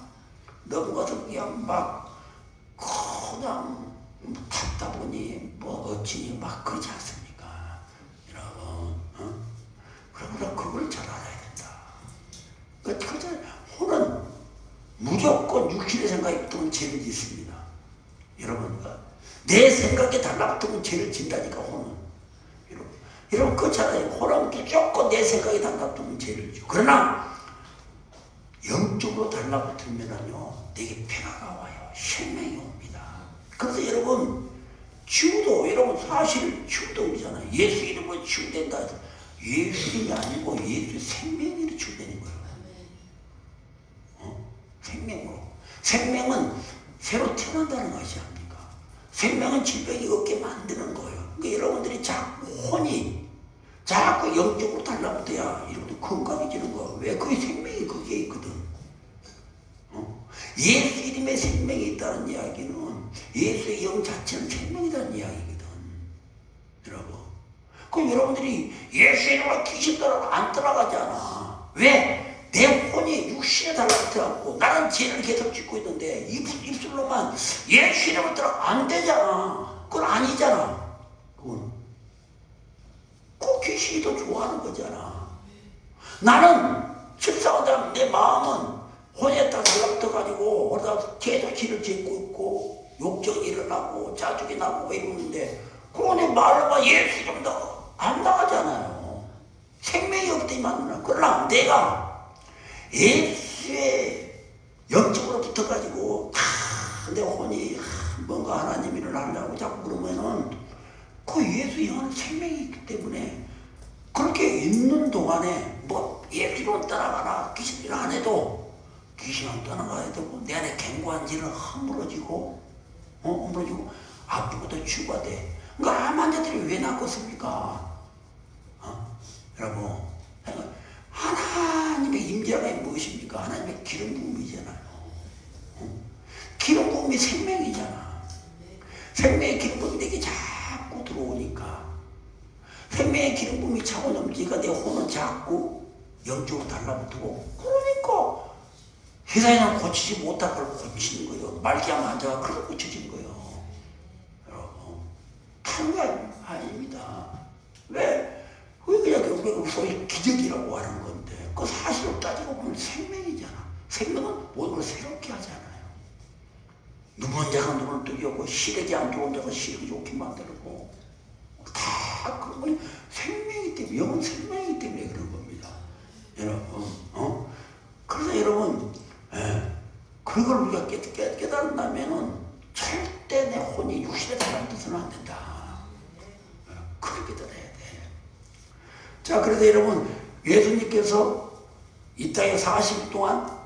넘어가서 그냥 답답하니 어찌니 막 그러지 않습니까? 여러분 그러므로 그걸 잘 알아야 된다. 혼은 무조건 육신의 생각이 붙으면 죄를 짓습니다. 여러분 내 생각에 달라붙으면 죄를 진다니까 혼은. 여러분 그렇잖아요. 혼은 무조건 내 생각에 달라붙으면 죄를 지고 그러나 영적으로 달라붙으면요 내게 평화가 와요. 생명이 옵니다. 그래서 여러분 치유도 여러분 사실 치유도 우리잖아요. 예수 이름으로 치유된다 해서 예수 이름이 아니고 예수의 생명으로 치유되는 거예요. 생명으로. 생명은 새로 태어난다는 것이 아닙니까? 생명은 질병이 없게 만드는 거예요. 그러니까 여러분들이 자꾸 영적으로 달라붙어야 여러분들 건강해지는 거예요. 왜? 그게 생명이 거기에 있거든. 예수 이름의 생명이 있다는 이야기는 예수의 영 자체는 생명이라는 이야기거든. 여러분 그 여러분들이 예수 이름으로 귀신 안 떠나가잖아. 왜? 내 혼이 육신에 달라붙어갖고 나는 죄를 계속 짓고 있는데 입술로만 예수 이름을 떠나 안 되잖아. 그건 아니잖아. 그건 그 귀신이 더 좋아하는 거잖아. 나는 실상은 내 마음은 혼에 딱 달라붙어가지고 그러다 계속 죄를 짓고 있고 욕정이 일어나고 자죽이 나고 이러는데 그거 내 말로만 예수 이름도 안 나가잖아요. 생명이 없더니 만나. 그러나 내가 예수의 영적으로 붙어가지고 내 혼이 뭔가 하나님 일을 하려고 자꾸 그러면은 그 예수 영은 생명이 있기 때문에 그렇게 있는 동안에 뭐 예수로 떠나가나 귀신을 안 해도 귀신은 떠나가야 되고 내 안에 갱고한지는 허물어지고 허물어지고 아프고도 치유가 돼. 그러니까 암 환자들이 왜 낫겠습니까? 여러분 하나님의 임재라는 게 무엇입니까? 하나님의 기름 부음이잖아요. 기름 부음이 생명이잖아. 생명의 기름 부음이 내게 자꾸 들어오니까 생명의 기름 부음이 차고 넘치니까 내 혼은 자꾸 영적으로 달라붙고 그러니까 세상에는 고치지 못할 걸 고치는 거예요. 말기암 환자가 그걸 고쳐진 거예요. 여러분 다른 거 아닙니다. 왜? 그게 그냥 소위 기적이라고 하는 건데 그 사실을 따지고 보면 생명이잖아. 생명은 모든 걸 새롭게 하잖아요. 누군 자가 누구를 뜨게 시력이 안 좋은 자가 시력이 좋게 만들고 다 그건 생명이기 때문에 영은 생명이기 때문에 그런 겁니다. 여러분 그래서 여러분 그걸 우리가 깨달은다면은 절대 내 혼이 육신에 달라붙어서는 안 된다. 그렇게 깨달아야 돼. 자, 그래서 여러분 예수님께서 이 땅에 40일 동안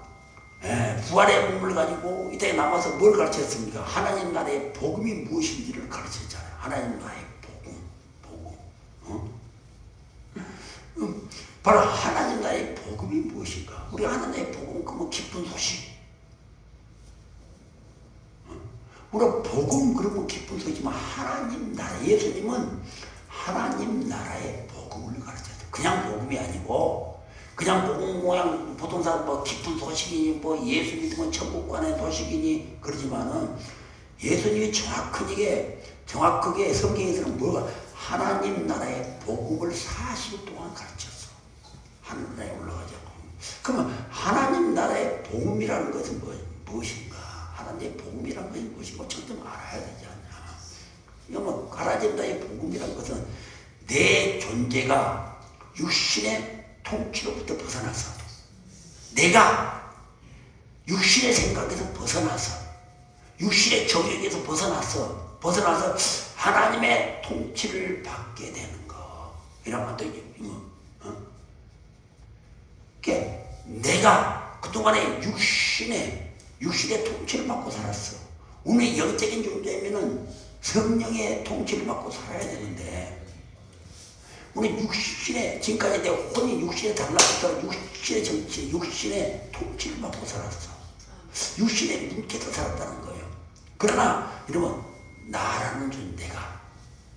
부활의 몸을 가지고 이 땅에 남아서 뭘 가르쳤습니까? 하나님 나라의 복음이 무엇인지를 가르쳤잖아요. 하나님 나라의 복음. 바로 하나님 나라의 복음이 무엇인가? 우리 하나님의 복음은 그 기쁜 소식. 우리가 복음 그러면 기쁜 소식이지만 하나님 나라, 예수님은 하나님 나라의 복음을 가르쳤어요. 그냥 복음이 아니고 그냥 복음 모양 보통 사람 뭐 기쁜 소식이니 뭐 예수 믿으면 천국 가는 소식이니 그러지만은 예수님이 정확하게 성경에서는 뭐가 하나님 나라의 복음을 40일 동안 가르쳤어. 하늘나라에 올라가자고. 그러면 하나님 나라의 복음이라는 것은 무엇인가? 하나님의 복음이라는 것이 무엇인가? 좀 알아야 되지 않냐? 이거 하나님 나라의 복음이라는 것은 내 존재가 육신의 통치로부터 벗어나서 내가 육신의 생각에서 벗어나서 육신의 정욕에서 벗어나서 하나님의 통치를 받게 되는 거. 이러면 되게 내가 그동안에 육신의 통치를 받고 살았어. 우리 영적인 존재면은 성령의 통치를 받고 살아야 되는데 우리 지금까지 내 혼이 육신에 달라붙어 육신의 정치, 육신의 통치를 받고 살았어. 육신의 문께서 살았다는 거예요. 그러나 여러분 나라는 존재가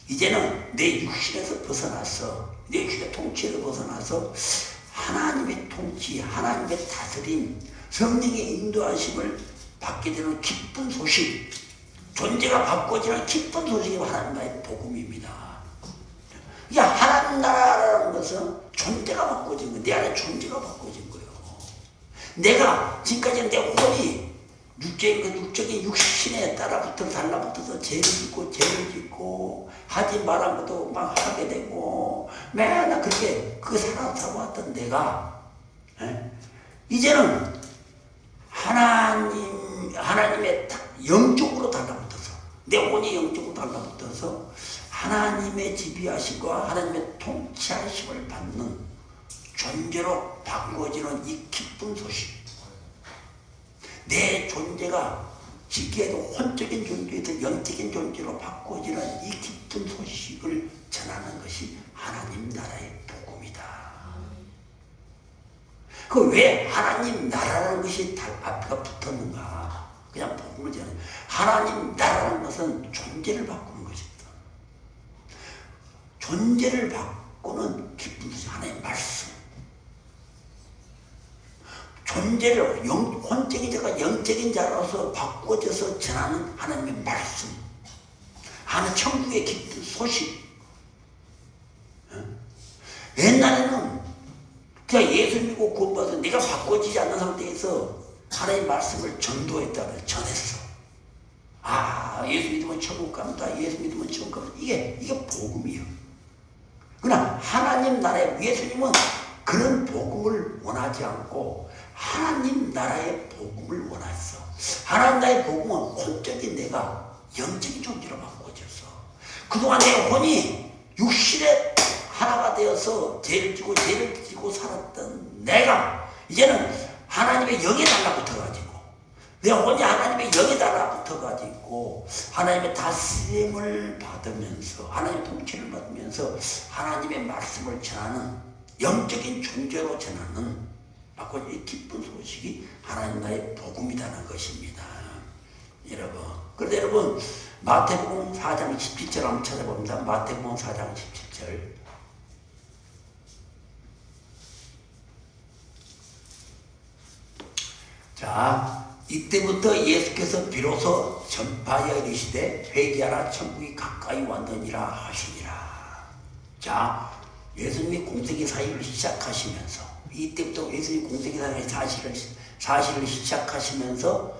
이제는 내 육신에서 벗어나서 내 육신의 통치에서 벗어나서 하나님의 통치, 하나님의 다스림, 성령의 인도하심을 받게 되는 기쁜 소식, 존재가 바꿔지는 기쁜 소식이 하나님 나라의 복음입니다. 이게 하나님 나라라는 것은 존재가 바꿔진 거예요. 내 안에 존재가 바꿔진 거예요. 내가 지금까지 내 혼이 육적인 육신에 따라붙어서 달라붙어서 죄를 짓고 하지 말한 것도 막 하게 되고 맨날 그렇게 살아왔던 내가 이제는 하나님의 영적으로 달라붙어서 내 혼이 영적으로 달라붙어서 하나님의 지배하심과 하나님의 통치하심을 받는 존재로 바꾸어지는 이 기쁜 소식. 내 존재가 지기에도 혼적인 존재에서 영적인 존재로 바꾸어지는 이 기쁜 소식을 전하는 것이 하나님 나라의 복음이다. 그 왜 하나님 나라라는 것이 앞에가 붙었는가? 그냥 복음을 전해. 하나님 나라라는 것은 존재를 바꾸는 것입니다. 존재를 바꾸는 기쁜 소식, 하나님의 말씀. 존재를 혼적인 자가 영적인 자로서 바꾸어져서 전하는 하나님의 말씀. 하나님 천국의 기쁜 소식. 옛날에는 그냥 예수 믿고 구원받아서 내가 바꿔지지 않는 상태에서 하나님의 말씀을 전도했다고 전했어. 아, 예수 믿으면 천국 갑니다. 예수 믿으면 천국 갑니다. 이게 복음이에요. 그러나 하나님 나라의 예수님은 그런 복음을 원하지 않고 하나님 나라의 복음을 원했어. 하나님 나라의 복음은 혼적인 내가 영적인 존재로 바꿔졌어. 그동안 내 혼이 육신의 하나가 되어서 죄를 지고 살았던 내가 이제는 하나님의 영에 달라붙어가지고 내 혼이 하나님의 영에 달라붙어가지고 하나님의 다스림을 받으면서 하나님의 통치를 받으면서 하나님의 말씀을 전하는 영적인 존재로 전하는 바로 이 기쁜 소식이 하나님 나라의 복음이라는 것입니다. 여러분, 그런데 여러분 마태복음 4장 17절 한번 찾아봅니다. 마태복음 4장 17절. 자, 이때부터 예수께서 비로소 전파하여 이르시되 회개하라 천국이 가까이 왔느니라 하시니라. 자, 예수님이 공생의 사역을 시작하시면서 이때부터 예수님이 공생의 사역의 사실을 시작하시면서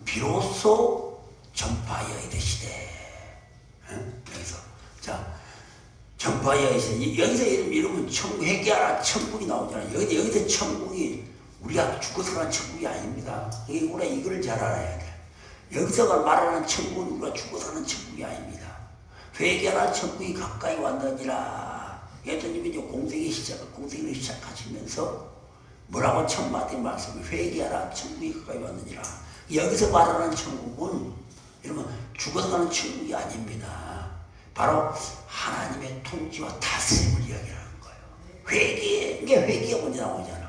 비로소 전파하여 이르시되 여기서 자 전파하여 이르시되 여기서 이러면 천국 회개하라 천국이 나오잖아요. 여기서 천국이 우리가 죽어서 가는 천국이 아닙니다. 우리가 이걸 잘 알아야 돼. 여기서 말하는 천국은 우리가 죽어서 가는 천국이 아닙니다. 회개하라 천국이 가까이 왔느니라. 예수님이 이제 공생을 시작하시면서 뭐라고 천마디 말씀을 회개하라 천국이 가까이 왔느니라. 여기서 말하는 천국은 여러분 죽어서 가는 천국이 아닙니다. 바로 하나님의 통치와 다스림을 이야기하는 거예요. 이게 회개가 먼저 나오잖아.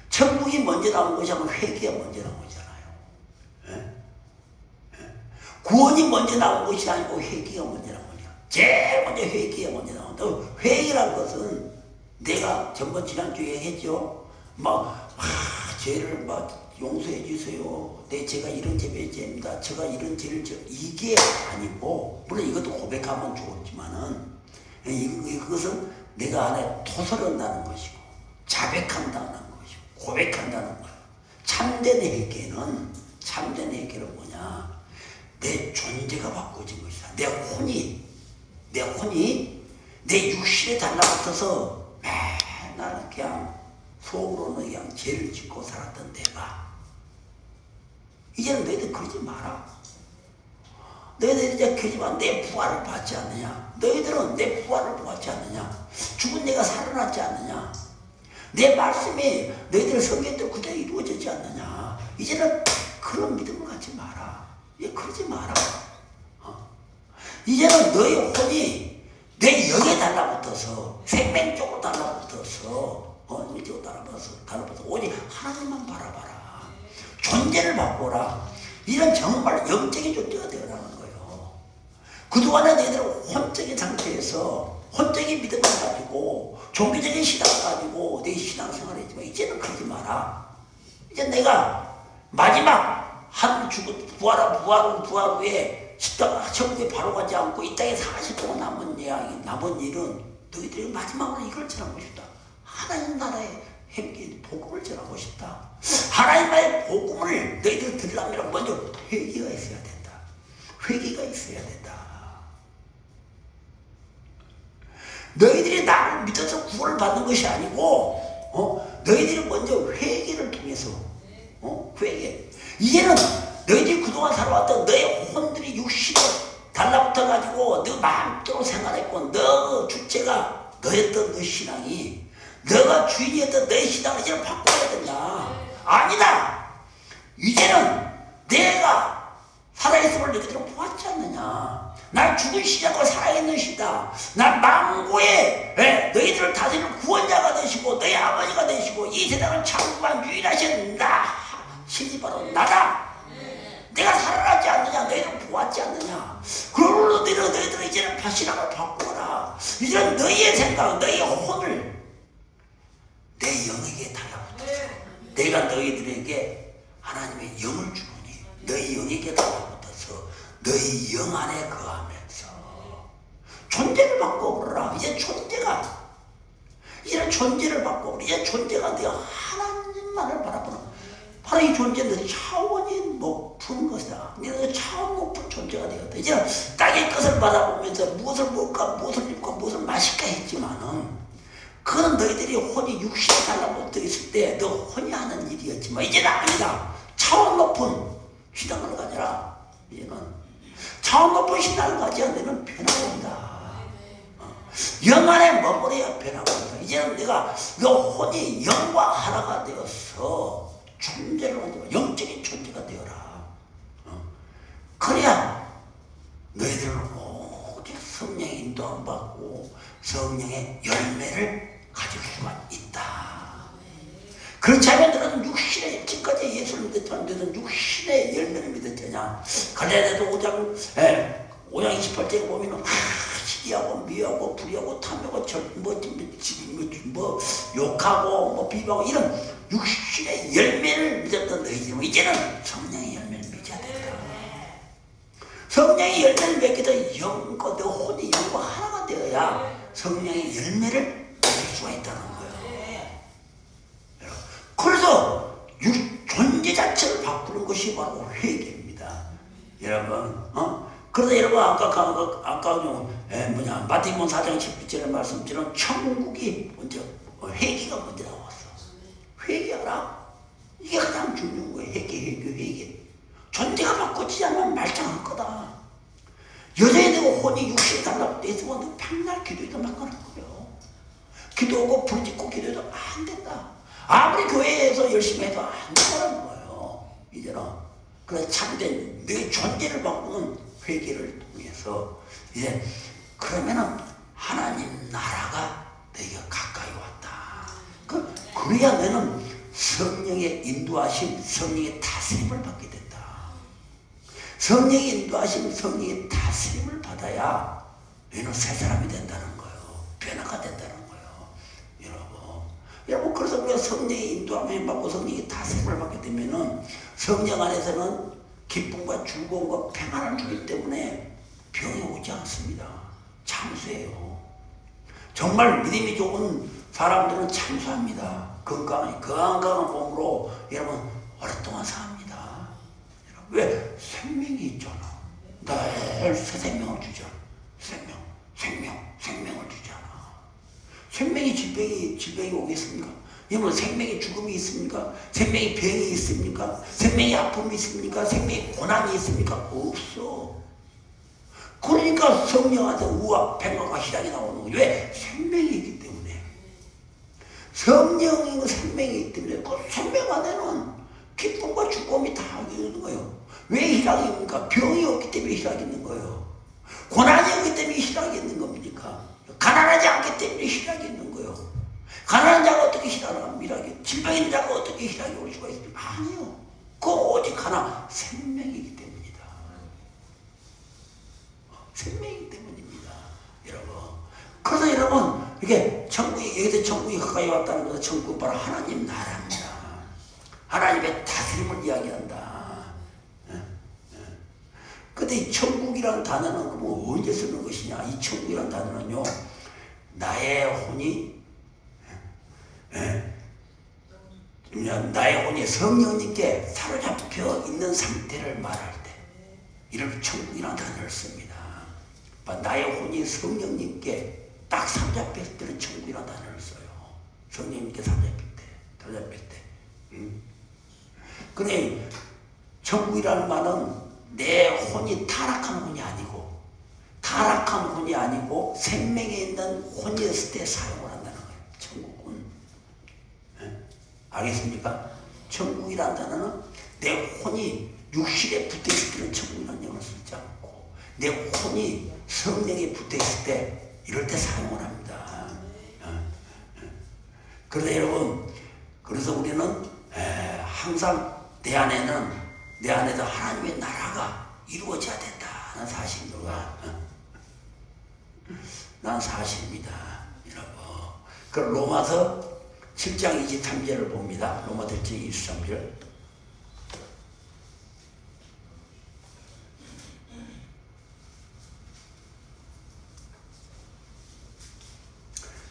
천국이 먼저 나온 것이 아니라 회개가 먼저 나온 거잖아요. 구원이 먼저 나온 것이 아니고 회개가 먼저 나온 거죠. 제일 먼저 회개가 먼저 나온다. 회개라는 것은 내가 전번 지난주에 했죠. 죄를 용서해 주세요. 제가 이런 죄입니다. 제가 이런 죄를 이게 아니고 물론 이것도 고백하면 좋지만은 이것은 내가 안에 토설한다는 것이고 자백한다는 것이고 고백한다는 거예요. 참된 회개는 뭐냐? 내 존재가 바꿔진 것이다. 내 혼이 내 육신에 달라붙어서 맨날 그냥 속으로는 그냥 죄를 짓고 살았던 내가 이제는 너희들 그러지 마라. 너희들 이제 그러지만 내 부활을 받지 않느냐? 너희들은 내 부활을 받지 않느냐? 죽은 내가 살아났지 않느냐? 내 말씀이 너희들 성경대로 그대로 이루어지지 않느냐? 이제는 그런 믿음을 갖지 마라. 그러지 마라. 이제는 너희 혼이 내 영에 달라붙어서 생명적으로 달라붙어서 이쪽으로 달라붙어서 오직 하나님만 바라봐라. 존재를 바꿔라. 이런 정말 영적인 존재가 되어라는 거예요. 그동안에 너희들은 혼적인 상태에서 혼적인 믿음을 가지고 종교적인 신앙을 가지고 내 신앙생활을 했지만 이제는 그러지 마라. 이제 내가 마지막 한 죽은 부활 후에 십자가 천국에 바로 가지 않고 이 땅에 40동안 남은 일은 너희들이 마지막으로 이걸 전하고 싶다. 하나님 나라의 행기 복음을 전하고 싶다. 하나님 나라의 복음을 너희들 들으려면 먼저 회개가 있어야 된다. 회개가 있어야 된다. 너희들이 나를 믿어서 구원을 받는 것이 아니고 너희들이 먼저 회개를 통해서 회개. 이제는 너희들이 그동안 살아왔던 너의 혼들이 육신으로 달라붙어가지고 너 마음대로 생활했고 너 주체가 너였던 너 신앙이 너가 주인이었던 너의 신앙을 이제는 바꿔야 된다. 아니다. 이제는 내가 살아있음을 너희들은 보았지 않느냐. 날 죽은 신하고 살아있는 신다. 날 망고에 너희들을 다스리는 구원자가 되시고 너희 아버지가 되시고 이 세상을 창조한 유일하신 나 신이 바로 나다. 내가 살아났지 않느냐. 너희들은 보았지 않느냐. 그러므로 너희들은 이제는 신앙을 바꾸어라. 이제는 너희의 생각, 너희의 혼을 내 영에게 달라붙어서 내가 너희들에게 하나님의 영을 주노니 너희 영에게 달라붙어서 너희 영 안에 거하면서 존재를 바꿔버려라. 이제 존재가 이제는 존재를 바꿔버려. 이제 존재가 되어 하나님만을 바라보는 바로 이 존재는 차원이 높은 것이다. 너희는 차원 높은 존재가 되었다. 이제는 땅의 것을 바라보면서 무엇을 먹을까 무엇을 입고 무엇을 마실까 했지만은 그건 너희들이 혼이 육신에 달라붙어 있을 때 너 혼이 하는 일이었지만 이제는 아니다. 차원 높은 신앙을 가져라. 이제는 차원 높은 신앙을 가져야 너는 변화된다. 영 안에 머무려야 변화된다. 이제는 내가 너 혼이 영과 하나가 되어서 존재를 만들어 영적인 존재가 되어라. 그래야 너희들은 오직 성령의 인도함 받고 성령의 열매를 가질 수가 있다. 그렇지 않으면 너는 육신의 지금까지 예수를 믿었지만 너는 육신의 열매를 믿었잖아. 갈라디아서 5장 28절에 보면은 시기하고 미워하고 불의하고 탐하고 뭐 욕하고 뭐 비방하고 이런 육신의 열매를 믿었던 너희지만 이제는 성령의 열매를 맺어야 된다. 성령의 열매를 맺게 되 영과 너 혼이 영과 하나가 되어야 성령의 열매를 맺을 수가 있다는 거예요. 그래서 존재 자체를 바꾸는 것이 바로 회개입니다. 여러분, 그래서 여러분 아까 마태복음 4장 17절의 말씀처럼 천국이 먼저 회개가 먼저 나왔어. 회개하라. 이게 가장 중요한 거예요. 회개. 존재가 바꿔지지 않으면 말짱할 거다. 여자에 대고 혼이 육신에 달라붙어 있으면 평날 기도해도 막가는 거예요. 기도하고 부르짖고 기도해도 안 된다. 아무리 교회에서 열심히 해도 안 된다는 거예요. 이제는 그래서 참된 내 존재를 바꾸는 회개를 통해서 이제 그러면은 하나님 나라가 내게 가까이 왔다. 그래야 너는 성령의 인도하심, 성령의 다스림을 받게 된다. 성령의 인도하심, 성령의 다스림을 받아야 너는 새 사람이 된다는 거예요. 변화가 된다는 거예요. 여러분 그래서 우리가 성령의 인도함을 받고 성령의 다스림을 받게 되면은 성령 안에서는 기쁨과 즐거움과 평안을 주기 때문에 병이 오지 않습니다. 참수해요. 정말 믿음이 좋은 사람들은 참수합니다. 건강한 몸으로 여러분 오랫동안 삽니다. 왜? 생명이 있잖아. 늘 새 생명을 주잖아. 생명을 주잖아. 생명이 질병이 오겠습니까? 여러분 생명이 죽음이 있습니까? 생명이 병이 있습니까? 생명이 아픔이 있습니까? 생명이 고난이 있습니까? 없어. 그러니까 성령한테 우와 평화가 희락이 나오는 거예요. 왜? 생명이 있기 때문에. 성령이 생명이 있기 때문에 그 생명 안에는 기쁨과 죽음이 다 있는 거예요. 왜 희락입니까? 병이 없기 때문에 희락이 있는 거예요. 고난이 없기 때문에 희락이 있는 겁니까? 가난하지 않기 때문에 희락이 있는 거예요. 가난한 자가 어떻게 희락이 질병 있는 자가 어떻게 희락이 올 수가 있습니까? 아니요. 그 오직 하나 생명이기 때문이다. 생명이기 때문입니다. 여러분. 그래서 여러분 이게 여기서 천국이 가까이 왔다는 것은 천국은 바로 하나님 나라입니다. 하나님의 다스림을 이야기한다. 근데 이 천국이라는 단어는 뭐 언제 쓰는 것이냐? 이 천국이라는 단어는요, 나의 혼이 성령님께 사로잡혀 있는 상태를 말할 때, 이를 천국이라는 단어를 씁니다. 나의 혼이 성령님께 딱 사로잡혔을 때는 천국이라는 단어를 써요. 성령님께 사로잡힐 때. 근데 천국이라는 말은 내 혼이 타락한 혼이 아니고 생명에 있는 혼이었을 때 사용을 한다는 거예요. 천국은. 알겠습니까? 천국이라는 단어는 내 혼이 육신에 붙어있을 때는 천국이라는 영어를 쓰지 않고 내 혼이 성령에 붙어있을 때 이럴 때 사용을 합니다. 그래서 여러분, 그래서 우리는 항상 내 안에서 하나님의 나라가 이루어져야 된다는 사실과 난 사실입니다. 여러분. 그 로마서 7장 23절을 봅니다. 로마서 7장 23절.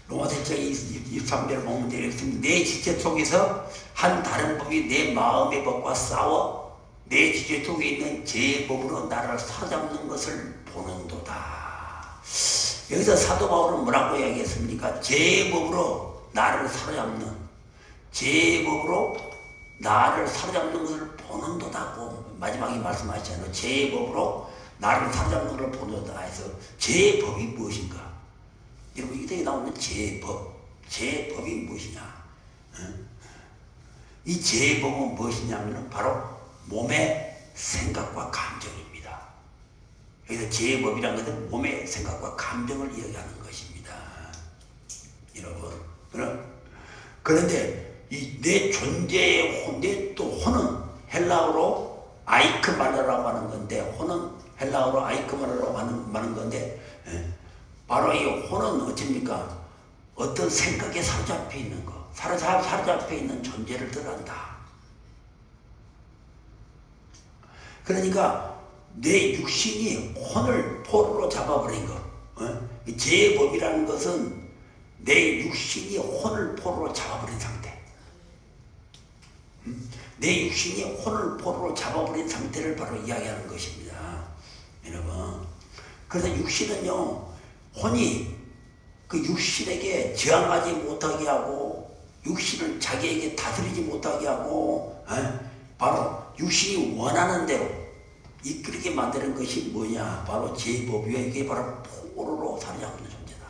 로마서 7장 23절을 보면 되겠습니다. 내 지체 속에서 한 다른 법이 내 마음의 법과 싸워 내 지체 속에 있는 제 법으로 나를 사로잡는 것을 보는도다. 여기서 사도 바울은 뭐라고 이야기했습니까? 제 법으로 나를 사로잡는, 제 법으로 나를 사로잡는 것을 보는도다고 마지막에 말씀하셨잖아요. 제 법으로 나를 사로잡는 것을 보는도다 해서 제 법이 무엇인가? 여러분 이때 나오는 제법, 제법이 무엇이냐? 이 제법은 무엇이냐면 바로 몸의 생각과 감정입니다. 여기서 제법이라는 것은 몸의 생각과 감정을 이야기하는 것입니다. 여러분, 그런데 이 내 존재의 내 또 혼은 헬라어로 아이크말라라고 하는 건데, 혼은 헬라어로 아이크말라라고 하는 건데, 바로 이 혼은 어찌입니까? 어떤 생각에 사로잡혀 있는 거, 사로잡혀 있는 존재를 뜻한다. 그러니까 내 육신이 혼을 포로로 잡아버린 것, 제법이라는 것은 내 육신이 혼을 포로로 잡아버린 상태. 내 육신이 혼을 포로로 잡아버린 상태를 바로 이야기하는 것입니다. 여러분, 그래서 육신은요, 혼이 그 육신에게 저항하지 못하게 하고 육신을 자기에게 다스리지 못하게 하고 바로 육신이 원하는 대로 이끌게 만드는 것이 뭐냐? 바로 제법이요. 이게 바로 포로로 사로잡는 존재다.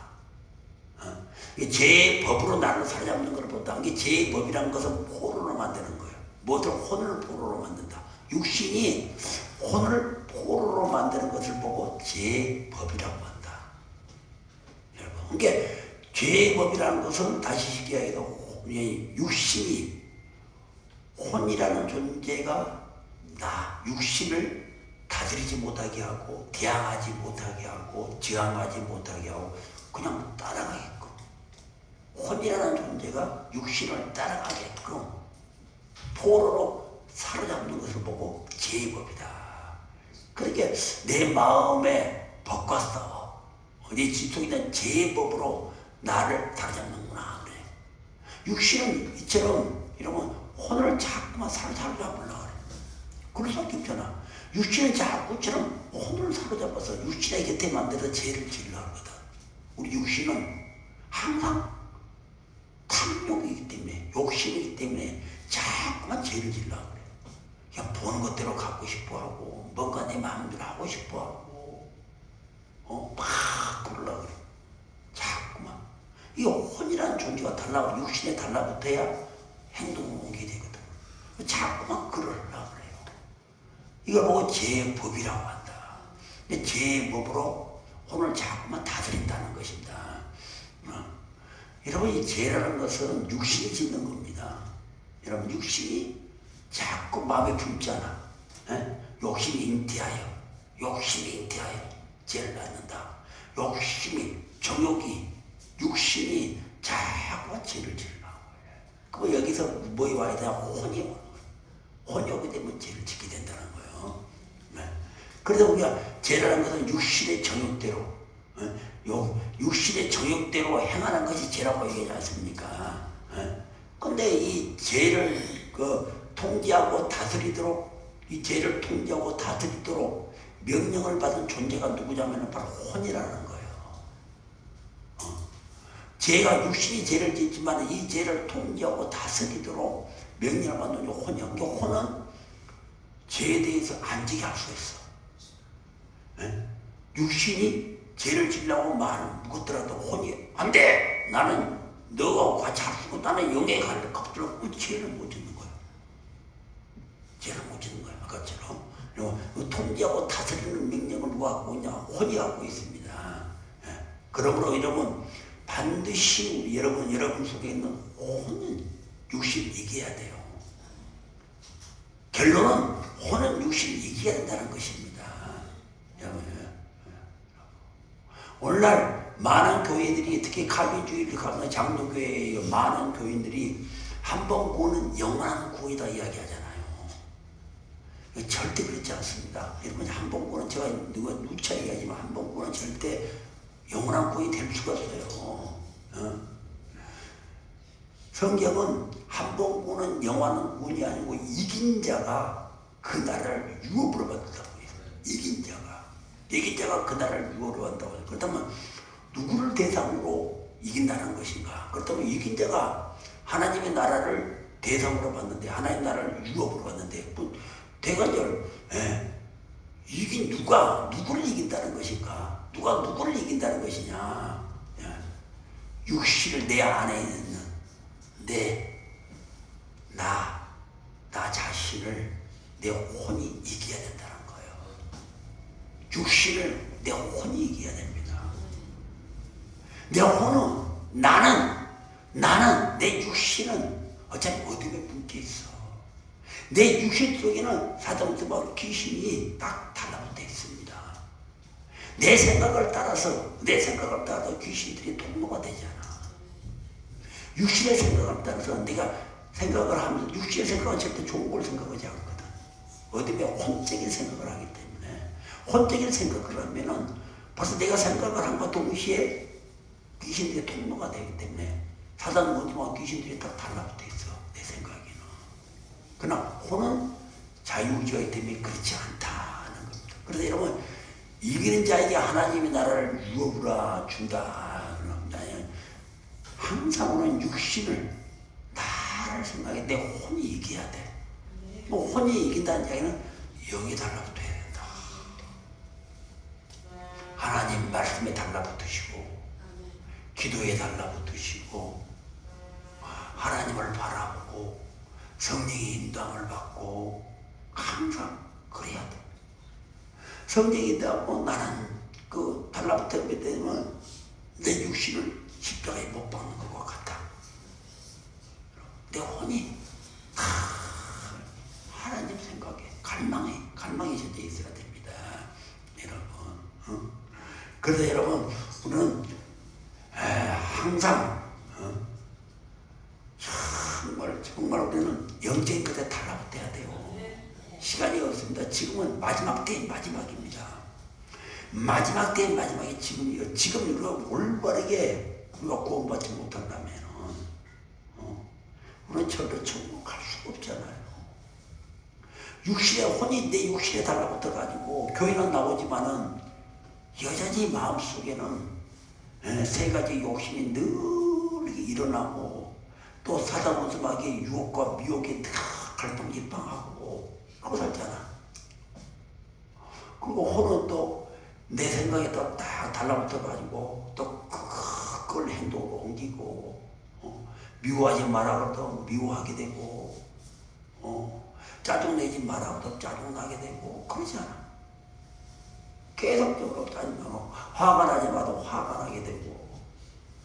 제법으로 나를 사로잡는 것을 본다. 이게 제법이라는 것은 포로로 만드는 거예요. 무엇을 혼을 포로로 만든다. 육신이 혼을 포로로 만드는 것을 보고 제법이라고 한다. 여러분, 그러니까 제법이라는 것은 다시 얘기해도 육신이 혼이라는 존재가 나 육신을 다스리지 못하게 하고 대항하지 못하게 하고 저항하지 못하게 하고 그냥 따라가게끔, 혼이라는 존재가 육신을 따라가게끔 포로로 사로잡는 것을 보고 제법이다. 그렇게 내 마음의 법과 싸워 내 지속에 있는 제법으로 나를 사로잡는구나. 그래. 육신은 이처럼 이러면 혼을 자꾸만 사로잡으려고 그래. 그럴 수밖에 없잖아. 육신은 자꾸처럼 혼을 사로잡아서 육신의 곁에 만들어서 죄를 지으려고 하거든. 우리 육신은 항상 탐욕이기 때문에, 욕심이기 때문에 자꾸만 죄를 지으려고 그래. 그냥 보는 것대로 갖고 싶어 하고, 뭔가 내 마음대로 하고 싶어 하고, 막 그러려고 그래. 자꾸만. 이 혼이라는 존재가 달라고, 육신에 달라붙어야 행동을 옮기게 되거든. 자꾸만 그러려고 그래요. 이걸 보고 제법이라고 한다. 제법으로 혼을 자꾸만 다스린다는 것입니다. 여러분, 이 죄라는 것은 육신이 짓는 겁니다. 여러분, 육신이 자꾸 마음에 품잖아. 욕심이 잉태하여 죄를 낳는다. 욕심이, 정욕이, 육신이 자꾸 죄를 지으려고 해. 그럼 여기서 뭐에 와야 되나? 혼이 오는 거예요. 혼이 오게 되면 죄를 짓게 된다는 거예요. 그래서 우리가 죄라는 것은 육신의 정욕대로, 육신의 정욕대로 행하는 것이 죄라고 얘기하지 않습니까? 근데 이 죄를 통제하고 다스리도록, 이 죄를 통제하고 다스리도록 명령을 받은 존재가 누구냐면 바로 혼이라는 거예요. 죄가, 육신이 죄를 짓지만 이 죄를 통제하고 다스리도록 명령을 받는 혼이요. 그 혼은 죄에 대해서 안 지게 할 수 있어. 육신이 죄를 지려고 마음을 묵었더라도 혼이 안 돼! 나는 너가 같이 할 수 있고 나는 영에 갈래. 갑자기 그 죄를 못 짓는 거야. 죄를 못 짓는 거야. 아까처럼. 통제하고 다스리는 명령을 누가 갖고 있냐? 혼이 갖고 있습니다. 그러므로 여러분, 반드시 여러분 속에 있는 혼은 육신을 이겨야 돼요. 결론은 혼은 육신을 이겨야 된다는 것입니다. 여러분, 오늘날 많은 교회들이 특히 칼빈주의를 가는 장로교회의 많은 교인들이 한 번 구원은 영원한 구원이다 이야기하잖아요. 절대 그렇지 않습니다. 여러분 한 번 구원은 제가 누차 얘기하지만 한 번 구원은 절대 영원한 구원이 될 수가 없어요. 성경은 한 번 구원은 영원한 구원이 아니고 이긴 자가 그 나라를 유업으로 받는다고 해요. 이긴 자가 그 나라를 유업으로 받는다고 해요. 그렇다면 누구를 대상으로 이긴다는 것인가? 그렇다면 이긴 자가 하나님의 나라를 대상으로 받는데 하나님의 나라를 유업으로 받는데 대관절 이긴 누구를 이긴다는 것인가? 누가 누구를 이긴다는 것이냐? 육신을 내 안에 있는 나 자신을 내 혼이 이겨야 된다는 거예요. 육신을 내 혼이 이겨야 됩니다. 내 혼은 나는 내 육신은 어차피 어둠에 묶여 있어. 내 육신 속에는 사단과 귀신이 딱 달라붙어 있습니다. 내 생각을 따라서 귀신들이 통로가 되잖아. 육신의 생각을 따라서 내가 생각을 하면서 육신의 생각은 절대 좋은 걸 생각하지 않거든. 어둠에 혼적인 생각을 하기 때문에 혼적인 생각을 하면은 벌써 내가 생각을 한과 동시에 귀신들의 통로가 되기 때문에 사단 어둠과 귀신들이 딱 달라붙어 있어. 내 생각에는. 그러나 혼은 자유의지이기 때문에 그렇지 않다는 겁니다. 그래서 여러분 이기는 자에게 하나님의 나라를 유업으로 준다. 항상 오는 육신을 나를 생각해 내 혼이 이겨야 돼. 혼이 이긴다는 이야기는 영이 달라붙어야 된다. 하나님 말씀에 달라붙으시고 기도에 달라붙으시고 하나님을 바라보고 성령의 인도함을 받고 항상 그래야 돼. 성령의 인도하고 나는 달라붙게 되면 내 육신을 십자가에 못 박는 것과 같다. 내 혼이 하나님 생각에 갈망이 전혀 있어야 됩니다. 여러분. 그래서 여러분 우리는 항상 정말 우리는 영적인 것에 달라붙어야 돼요. 시간이 없습니다. 지금은 마지막 때의 마지막입니다. 마지막 때의 마지막이 지금이요. 지금 우리가 올바르게 우리가 구원받지 못한다면 우리는 절대 천국 갈 수가 없잖아요. 육신의 혼이 내 육신에 달라붙어가지고 교회는 나오지만은 여전히 마음속에는 세 가지 욕심이 늘 일어나고 또 사단 원수마귀의 유혹과 미혹에 늘 갈팡질팡하고 그러고 살잖아. 그리고 혼은 또 내 생각에 또 딱 달라붙어가지고 또 그걸 행동으로 옮기고 미워하지 말라고도 미워하게 되고 짜증내지 말라고도 짜증나게 되고 그러잖아. 계속적으로 짜증나고 화가 나지 마도 화가 나게 되고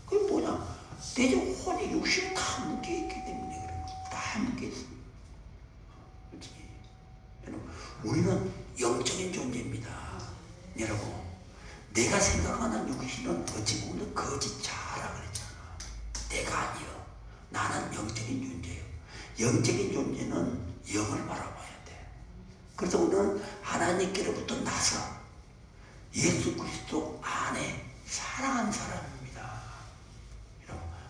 그게 뭐냐? 내 혼이 육신에 다 묶여있기 때문에 그래. 다 묶여있어. 그렇지? 여러분, 우리는 영적인 존재입니다. 여러분, 내가 생각하는 육신은 어찌 보면 거짓자라 그랬잖아. 내가 아니요. 나는 영적인 존재예요. 영적인 존재는 영을 바라봐야 돼. 그래서 우리는 하나님께로부터 나서 예수 그리스도 안에 살아가는 사람입니다.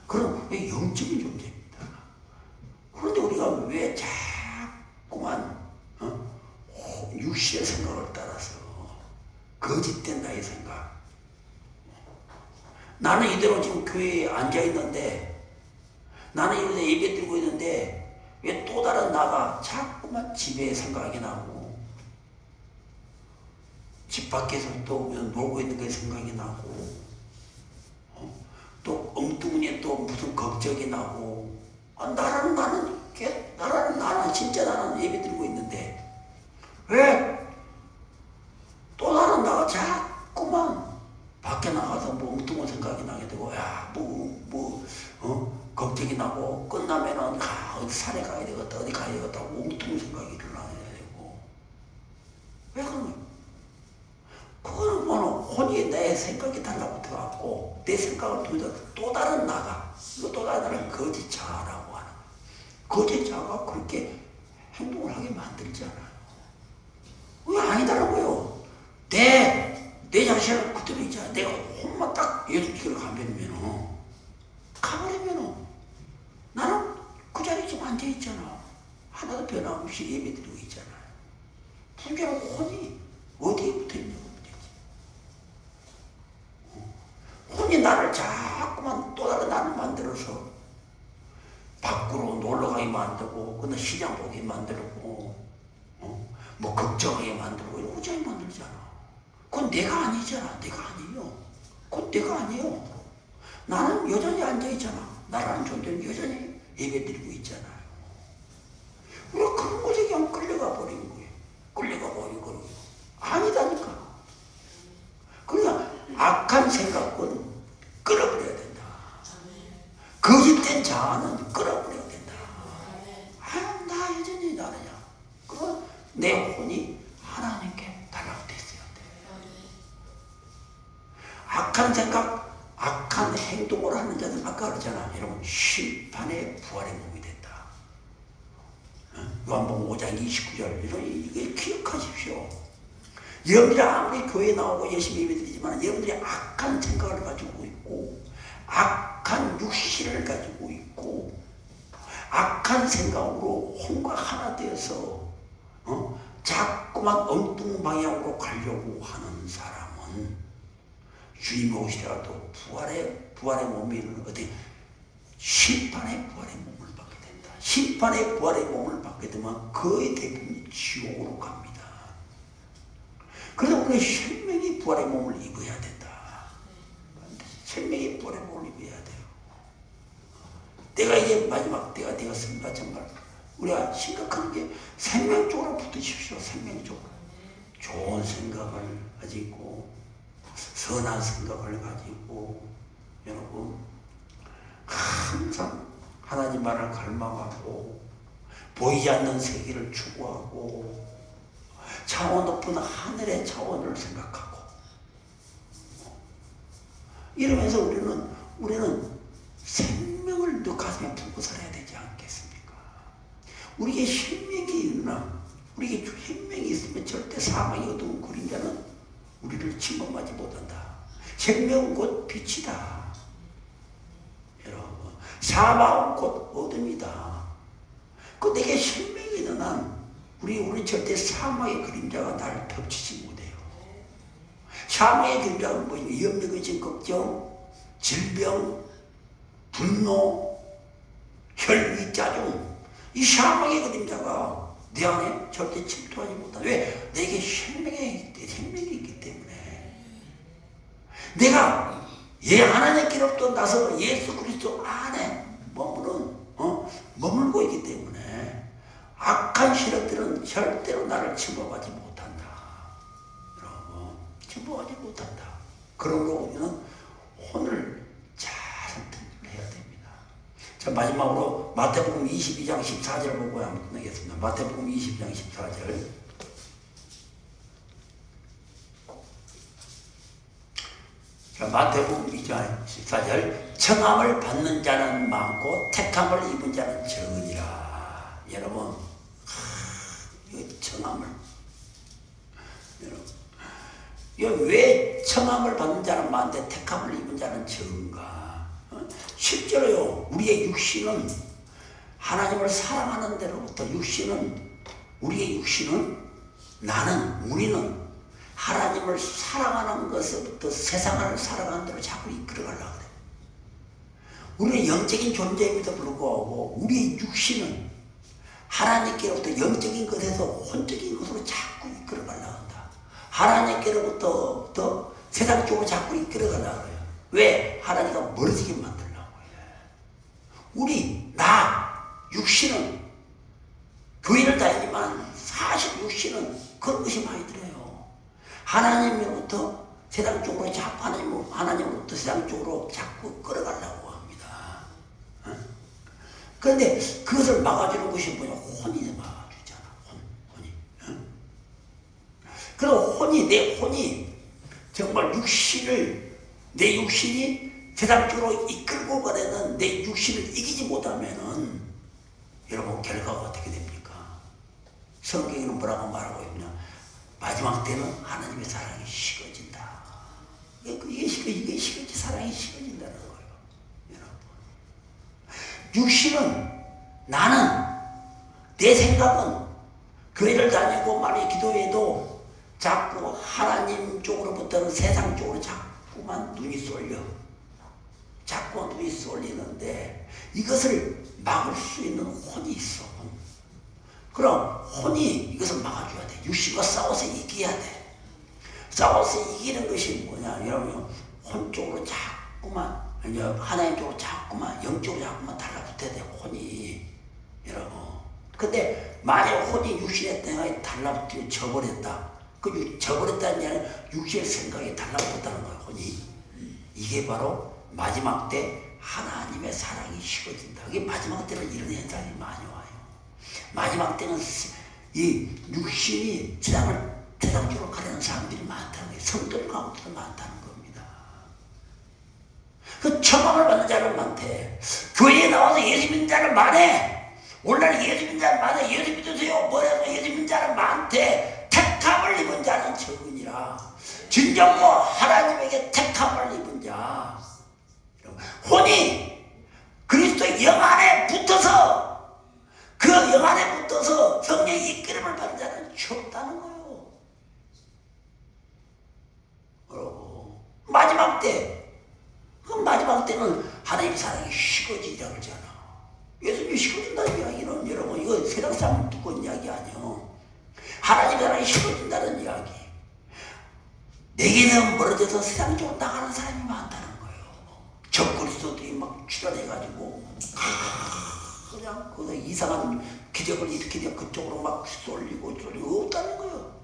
그럼 왜 영적인 존재입니다. 그런데 우리가 왜 자꾸만 육신의 생각을 따라서 거짓된 나의 생각. 나는 이대로 지금 교회에 앉아있는데 나는 이런데 예배 드리고 있는데 왜 또 다른 나가 자꾸만 집에 생각이 나고 집 밖에서 또 놀고 있는 게 생각이 나고 또 엉뚱하게 또 무슨 걱정이 나고 나는 진짜 나는 예배 드리고 있는데 왜 또 다른 나가 자꾸만 밖에 나가서 뭐 엉뚱한 생각이 나게 되고 걱정이 나고 끝나면은 어디 산에 가야 되겠다 어디 가야 되겠다 엉뚱한 생각이 일어나야 되고 왜 그러냐? 그거는 뭐는 혼이 내 생각이 달라붙어갖고 내 생각을 또 다른 나가, 이거 또 다른 거짓 자아라고 하는 거짓 자아가 그렇게 행동을 하게 만들잖아요. 왜 아니다라고요. 내 자신을 그대로 있잖아. 내가 혼만 딱 예수님께로 가버리면 나는 그 자리에 지금 앉아있잖아. 하나도 변함없이 예배드리고 있잖아요. 분별하고 혼이 어디에 붙어있냐고 문제지. 혼이 나를 자꾸만 또 다른 나를 만들어서 밖으로 놀러가게 만들고, 근데 시장 보게 만들고, 뭐 걱정하게 만들고, 이런 거자기 만들잖아. 그건 내가 아니잖아. 내가 아니에요. 그건 내가 아니에요. 나는 여전히 앉아있잖아. 나라는 존재는 여전히 예배드리고 있잖아요. 우리가 그런 거에 그냥 끌려가 버린 거예요. 끌려가 버린 거예요. 아니다니까. 그러니까 악한 생각은 끌어버려야 된다. 거짓된 자아는 끌어버려야 된다. 아, 나 여전히 나느냐. 그건 내 혼이 하나님께 달라붙었어야 돼. 악한 생각, 악한 행동을 하는 자는 아까 그랬잖아. 여러분, 심판의 부활의 몸이 된다. 요한복음 5장 29절 이거 기억하십시오. 여러분들이 아무리 교회에 나오고 열심히 예배드리지만 여러분들이 악한 생각을 가지고 있고 악한 육신을 가지고 있고 악한 생각으로 혼과 하나 되어서 자꾸만 엉뚱 방향으로 가려고 하는 사람은 주님이 오시더라도 부활의 몸이 있는 어떻게 심판의 부활의 몸을 받게 된다. 심판의 부활의 몸을 받게 되면 거의 대부분이 지옥으로 갑니다. 그래서 우리는 생명의 부활의 몸을 입어야 된다. 생명의 부활의 몸을 입어야 돼요. 내가 이제 마지막 때가 되었습니다. 정말 우리가 심각한 게 생명 쪽으로 붙으십시오. 생명 쪽으로. 좋은 생각을 가지고 선한 생각을 가지고 여러분 항상 하나님만을 갈망하고 보이지 않는 세계를 추구하고 차원 높은 하늘의 차원을 생각하고 이러면서 우리는 생명을 너 가슴에 품고 살아야 되지 않겠습니까? 우리에게 생명이 있나? 우리에게 생명이 있으면 절대 사망의 어두운 그림자는 우리를 침범하지 못한다. 생명은 곧 빛이다. 여러분, 사망은 곧 어둠이다. 그 내게 생명이 있는 한 우리 절대 사망의 그림자가 나를 덮치지 못해요. 사망의 그림자가 뭐예요? 염려근심, 걱정, 질병, 분노, 혈기, 짜증. 이 사망의 그림자가 내 안에 절대 침투하지 못한다. 왜? 내게 생명이 있기 때문에. 내가 하나님께로부터 나서 예수 그리스도 안에 머물고 있기 때문에 악한 세력들은 절대로 나를 침범하지 못한다. 여러분, 침범하지 못한다. 그러므로 우리는 혼을 잘 해야 됩니다. 자, 마지막으로 마태복음 22장 14절 보고 한번 끝내겠습니다. 마태복음 22장 14절. 자, 마태복음 2장 14절. 청함을 받는 자는 많고 택함을 입은 자는 적으니라. 여러분, 이 청함을 여러분, 이거 왜 청함을 받는 자는 많은데 택함을 입은 자는 적은가? 실제로요, 우리의 육신은 하나님을 사랑하는 데로부터 우리의 육신은 우리는 하나님을 사랑하는 것부터 세상을 살아가는 대로 자꾸 이끌어가려고 그래. 우리는 영적인 존재임에도 불구하고 우리의 육신은 하나님께로부터 영적인 것에서 혼적인 것으로 자꾸 이끌어가려고 한다. 하나님께로부터 세상 쪽으로 자꾸 이끌어가려고 해요. 왜? 하나님과 멀어지게 만들려고 해요. 육신은 교회를 다니지만 사실 육신은 그런 것이 많이 들어요. 하나님으로부터 세상 쪽으로 자꾸 하나님으로부터 세상 쪽으로 자꾸 끌어가려고 합니다. 그런데 그것을 막아주는 것이 뭐냐? 혼이 막아주잖아. 혼이. 그리고 내 혼이 정말 내 육신이 세상 쪽으로 이끌고 가려는 내 육신을 이기지 못하면은 여러분 결과가 어떻게 됩니까? 성경에는 뭐라고 말하고 있냐? 마지막 때는 하나님의 사랑이 식어진다. 이게 식어지 사랑이 식어진다는 거예요. 여러분, 육신은 나는 내 생각은 교회를 다니고 많이 기도해도 자꾸 하나님 쪽으로부터는 세상 쪽으로 자꾸만 눈이 쏠려. 자꾸 눈이 쏠리는데 이것을 막을 수 있는 혼이 있어. 혼. 그럼 혼이 이것을 막아줘야 돼. 육신과 싸워서 이겨야 돼. 싸워서 이기는 것이 뭐냐? 여러분, 혼 쪽으로 자꾸만, 하나님 쪽으로 자꾸만, 영적으로 자꾸만 달라붙어야 돼. 혼이. 여러분. 근데 만약 혼이 육신의 생각에 달라붙고 져버렸다. 져버렸다는 게 아니라 육신의 생각에 달라붙었다는 거예요. 혼이. 이게 바로 마지막 때 하나님의 사랑이 식어진다. 이게 마지막 때는 이런 현상이 많이 와요. 마지막 때는 이 육신이 세상적으로 가려는 사람들이 많다는 거예요. 성도들 가운데도 많다는 겁니다. 그 처방을 받는 자는 많대. 교회에 나와서 예수 믿는 자는 많아. 오늘날 예수 믿는 자는 많아. 예수 믿으세요. 뭐라고 예수 믿는 자는 많대. 택함을 입은 자는 적으니라. 진정으로 하나님에게 택함을 입은 자. 혼이 그리스도의 영 안에 붙어서 그 영 안에 붙어서 성령의 이끌음을 받는 자는 없다는 거예요. 그러고 마지막 때는 하나님의 사랑이 식어지리라 그러잖아. 예수님이 식어진다는 이야기는 여러분 이거 세상 사람 듣고 있는 이야기 아니에요. 하나님의 사랑이 식어진다는 이야기. 내게는 멀어져서 세상 쪽으로 나가는 사람이 많다는 거예요. 적그리스도들이 막 출현해가지고 그냥 그 이상한 기적을 일으키려 그쪽으로 막 쏠리고 없다는 거예요.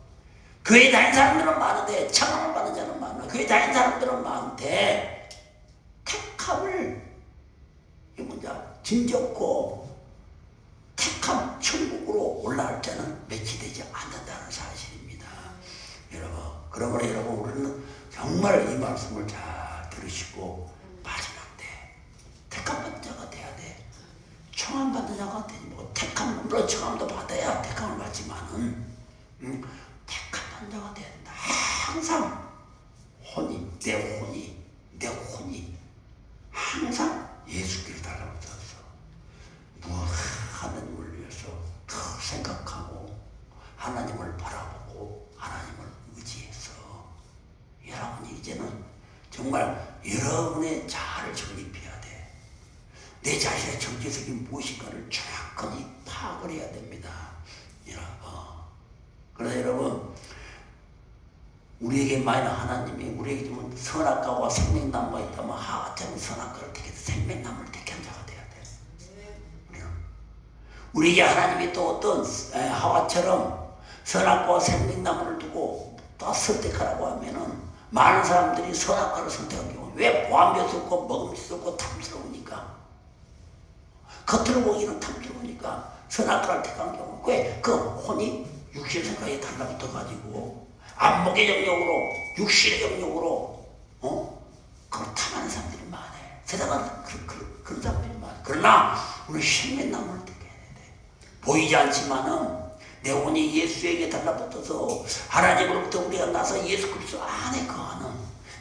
교회 다니는 사람들은 많은데 찬양을 받는 자는 많아. 교회 다니는 사람들은 많은데 택함을 진정고 택함 천국으로 올라갈 자는 매치되지 않는다는 사실입니다. 여러분, 그러므로 여러분 우리는 정말 이 말씀을 잘 들으시고 마지막 때 택함 받는 자가 돼야 돼. 청함 받는 자가 되지 뭐 택함 물론 청함도 받아야 택함을 받지만은 택함 받는 자가 된다. 항상 내 혼이 항상 예수께를 달라붙어서 하나님을 위해서 더 생각하고 하나님을 바라보고 하나님을 의지해서 여러분이 이제는 정말 여러분의 자아를 정립해야 돼. 내 자신의 정체성이 무엇인가를 정확하게 파악을 해야 됩니다. 여러분. 그래서 여러분 우리에게 만약 하나님이 우리에게 주면 선악과와 생명나무가 있다면 하와처럼 선악과를 택해서 생명나무를 택한 자가 돼야 돼. 우리에게 하나님이 또 어떤 하와처럼 선악과와 생명나무를 두고 또 선택하라고 하면은 많은 사람들이 선악과를 선택한 경우 왜 보암스럽고 먹음직스럽고 탐스러우니까 겉으로 보기는 탐스러우니까 선악과를 택한 경우 왜 그 혼이 육신 생각에 달라붙어 가지고 안목의 영역으로 육신의 영역으로 그걸 탐하는 사람들이 많아. 세상은 그런 사람들이 많아. 그러나 우리 생명나무를 택해야 돼. 보이지 않지만은 내 혼이 예수에게 달라붙어서 하나님으로부터 우리가 나서 예수 그리스도 안에 거하는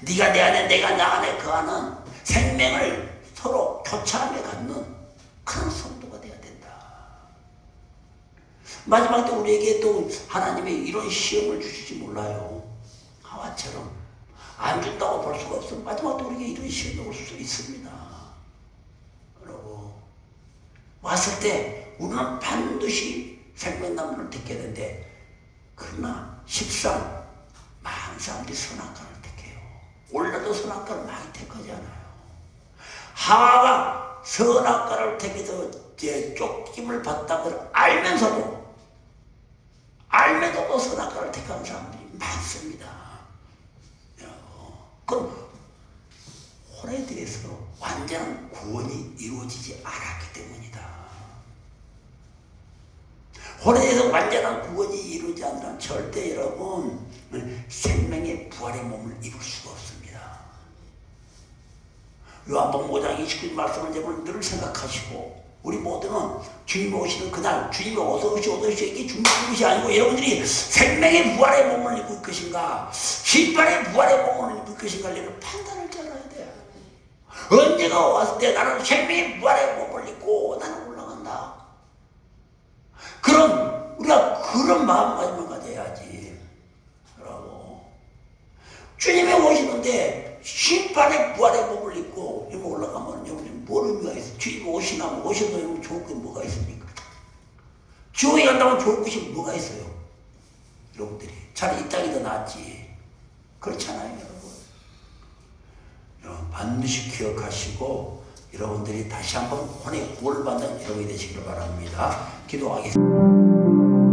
네가 내 안에 내가 나 안에 거하는 생명을 서로 교차하며 갖는 그런 성도가 되어야 된다. 마지막 때 우리에게 또 하나님의 이런 시험을 주실지 몰라요. 하와처럼 안 준다고 볼 수가 없어. 마지막 때 우리에게 이런 시험이 올 수 있습니다. 그리고 왔을 때 우리는 반드시 생명나무를 택해야 되는데 그러나 십상 많은 사람들이 선악과를 택해요. 오늘도 선악과를 많이 택하잖아요. 하와가 선악과를 택해서 쫓김을 받다고 알면서도 선악과를 택하는 사람들이 많습니다. 그럼 혼에 대해서 완전한 구원이 이루어지지 않았기 때문이다. 혼에 대해서 완전한 구원이 이루지 않는 절대 여러분 생명의 부활의 몸을 이룰 수가 없습니다. 요한복음 5장 29절 말씀을 여러분 늘 생각하시고 우리 모두는 주님이 오시는 그날 주님이 어서 오시오 이게 중요한 것이 아니고 여러분들이 생명의 부활의 몸을 입을 것인가 신발의 부활의 몸을 입을 것인가 이런 판단을 잘해야 돼. 언제가 왔을 때 나는 생명의 부활의 몸을 입고 나는 올라간다. 그럼 우리가 그런 마음가짐을 가져야지. 라고. 주님이 오시는데 신발의 부활의 몸을 입고 이렇게 올라가면 여러분이 뭘 의미가 있어? 주님이 오시나면 오셔도 여러분 좋을 게 뭐가 있습니까? 지옥에 간다면 좋을 것이 뭐가 있어요? 여러분들이 차라리 이 땅이 더 낫지. 그렇잖아요 여러분. 여러분 반드시 기억하시고 여러분들이 다시 한번 혼의 구원을 받는 여러분이 되시기를 바랍니다. 기도하겠습니다.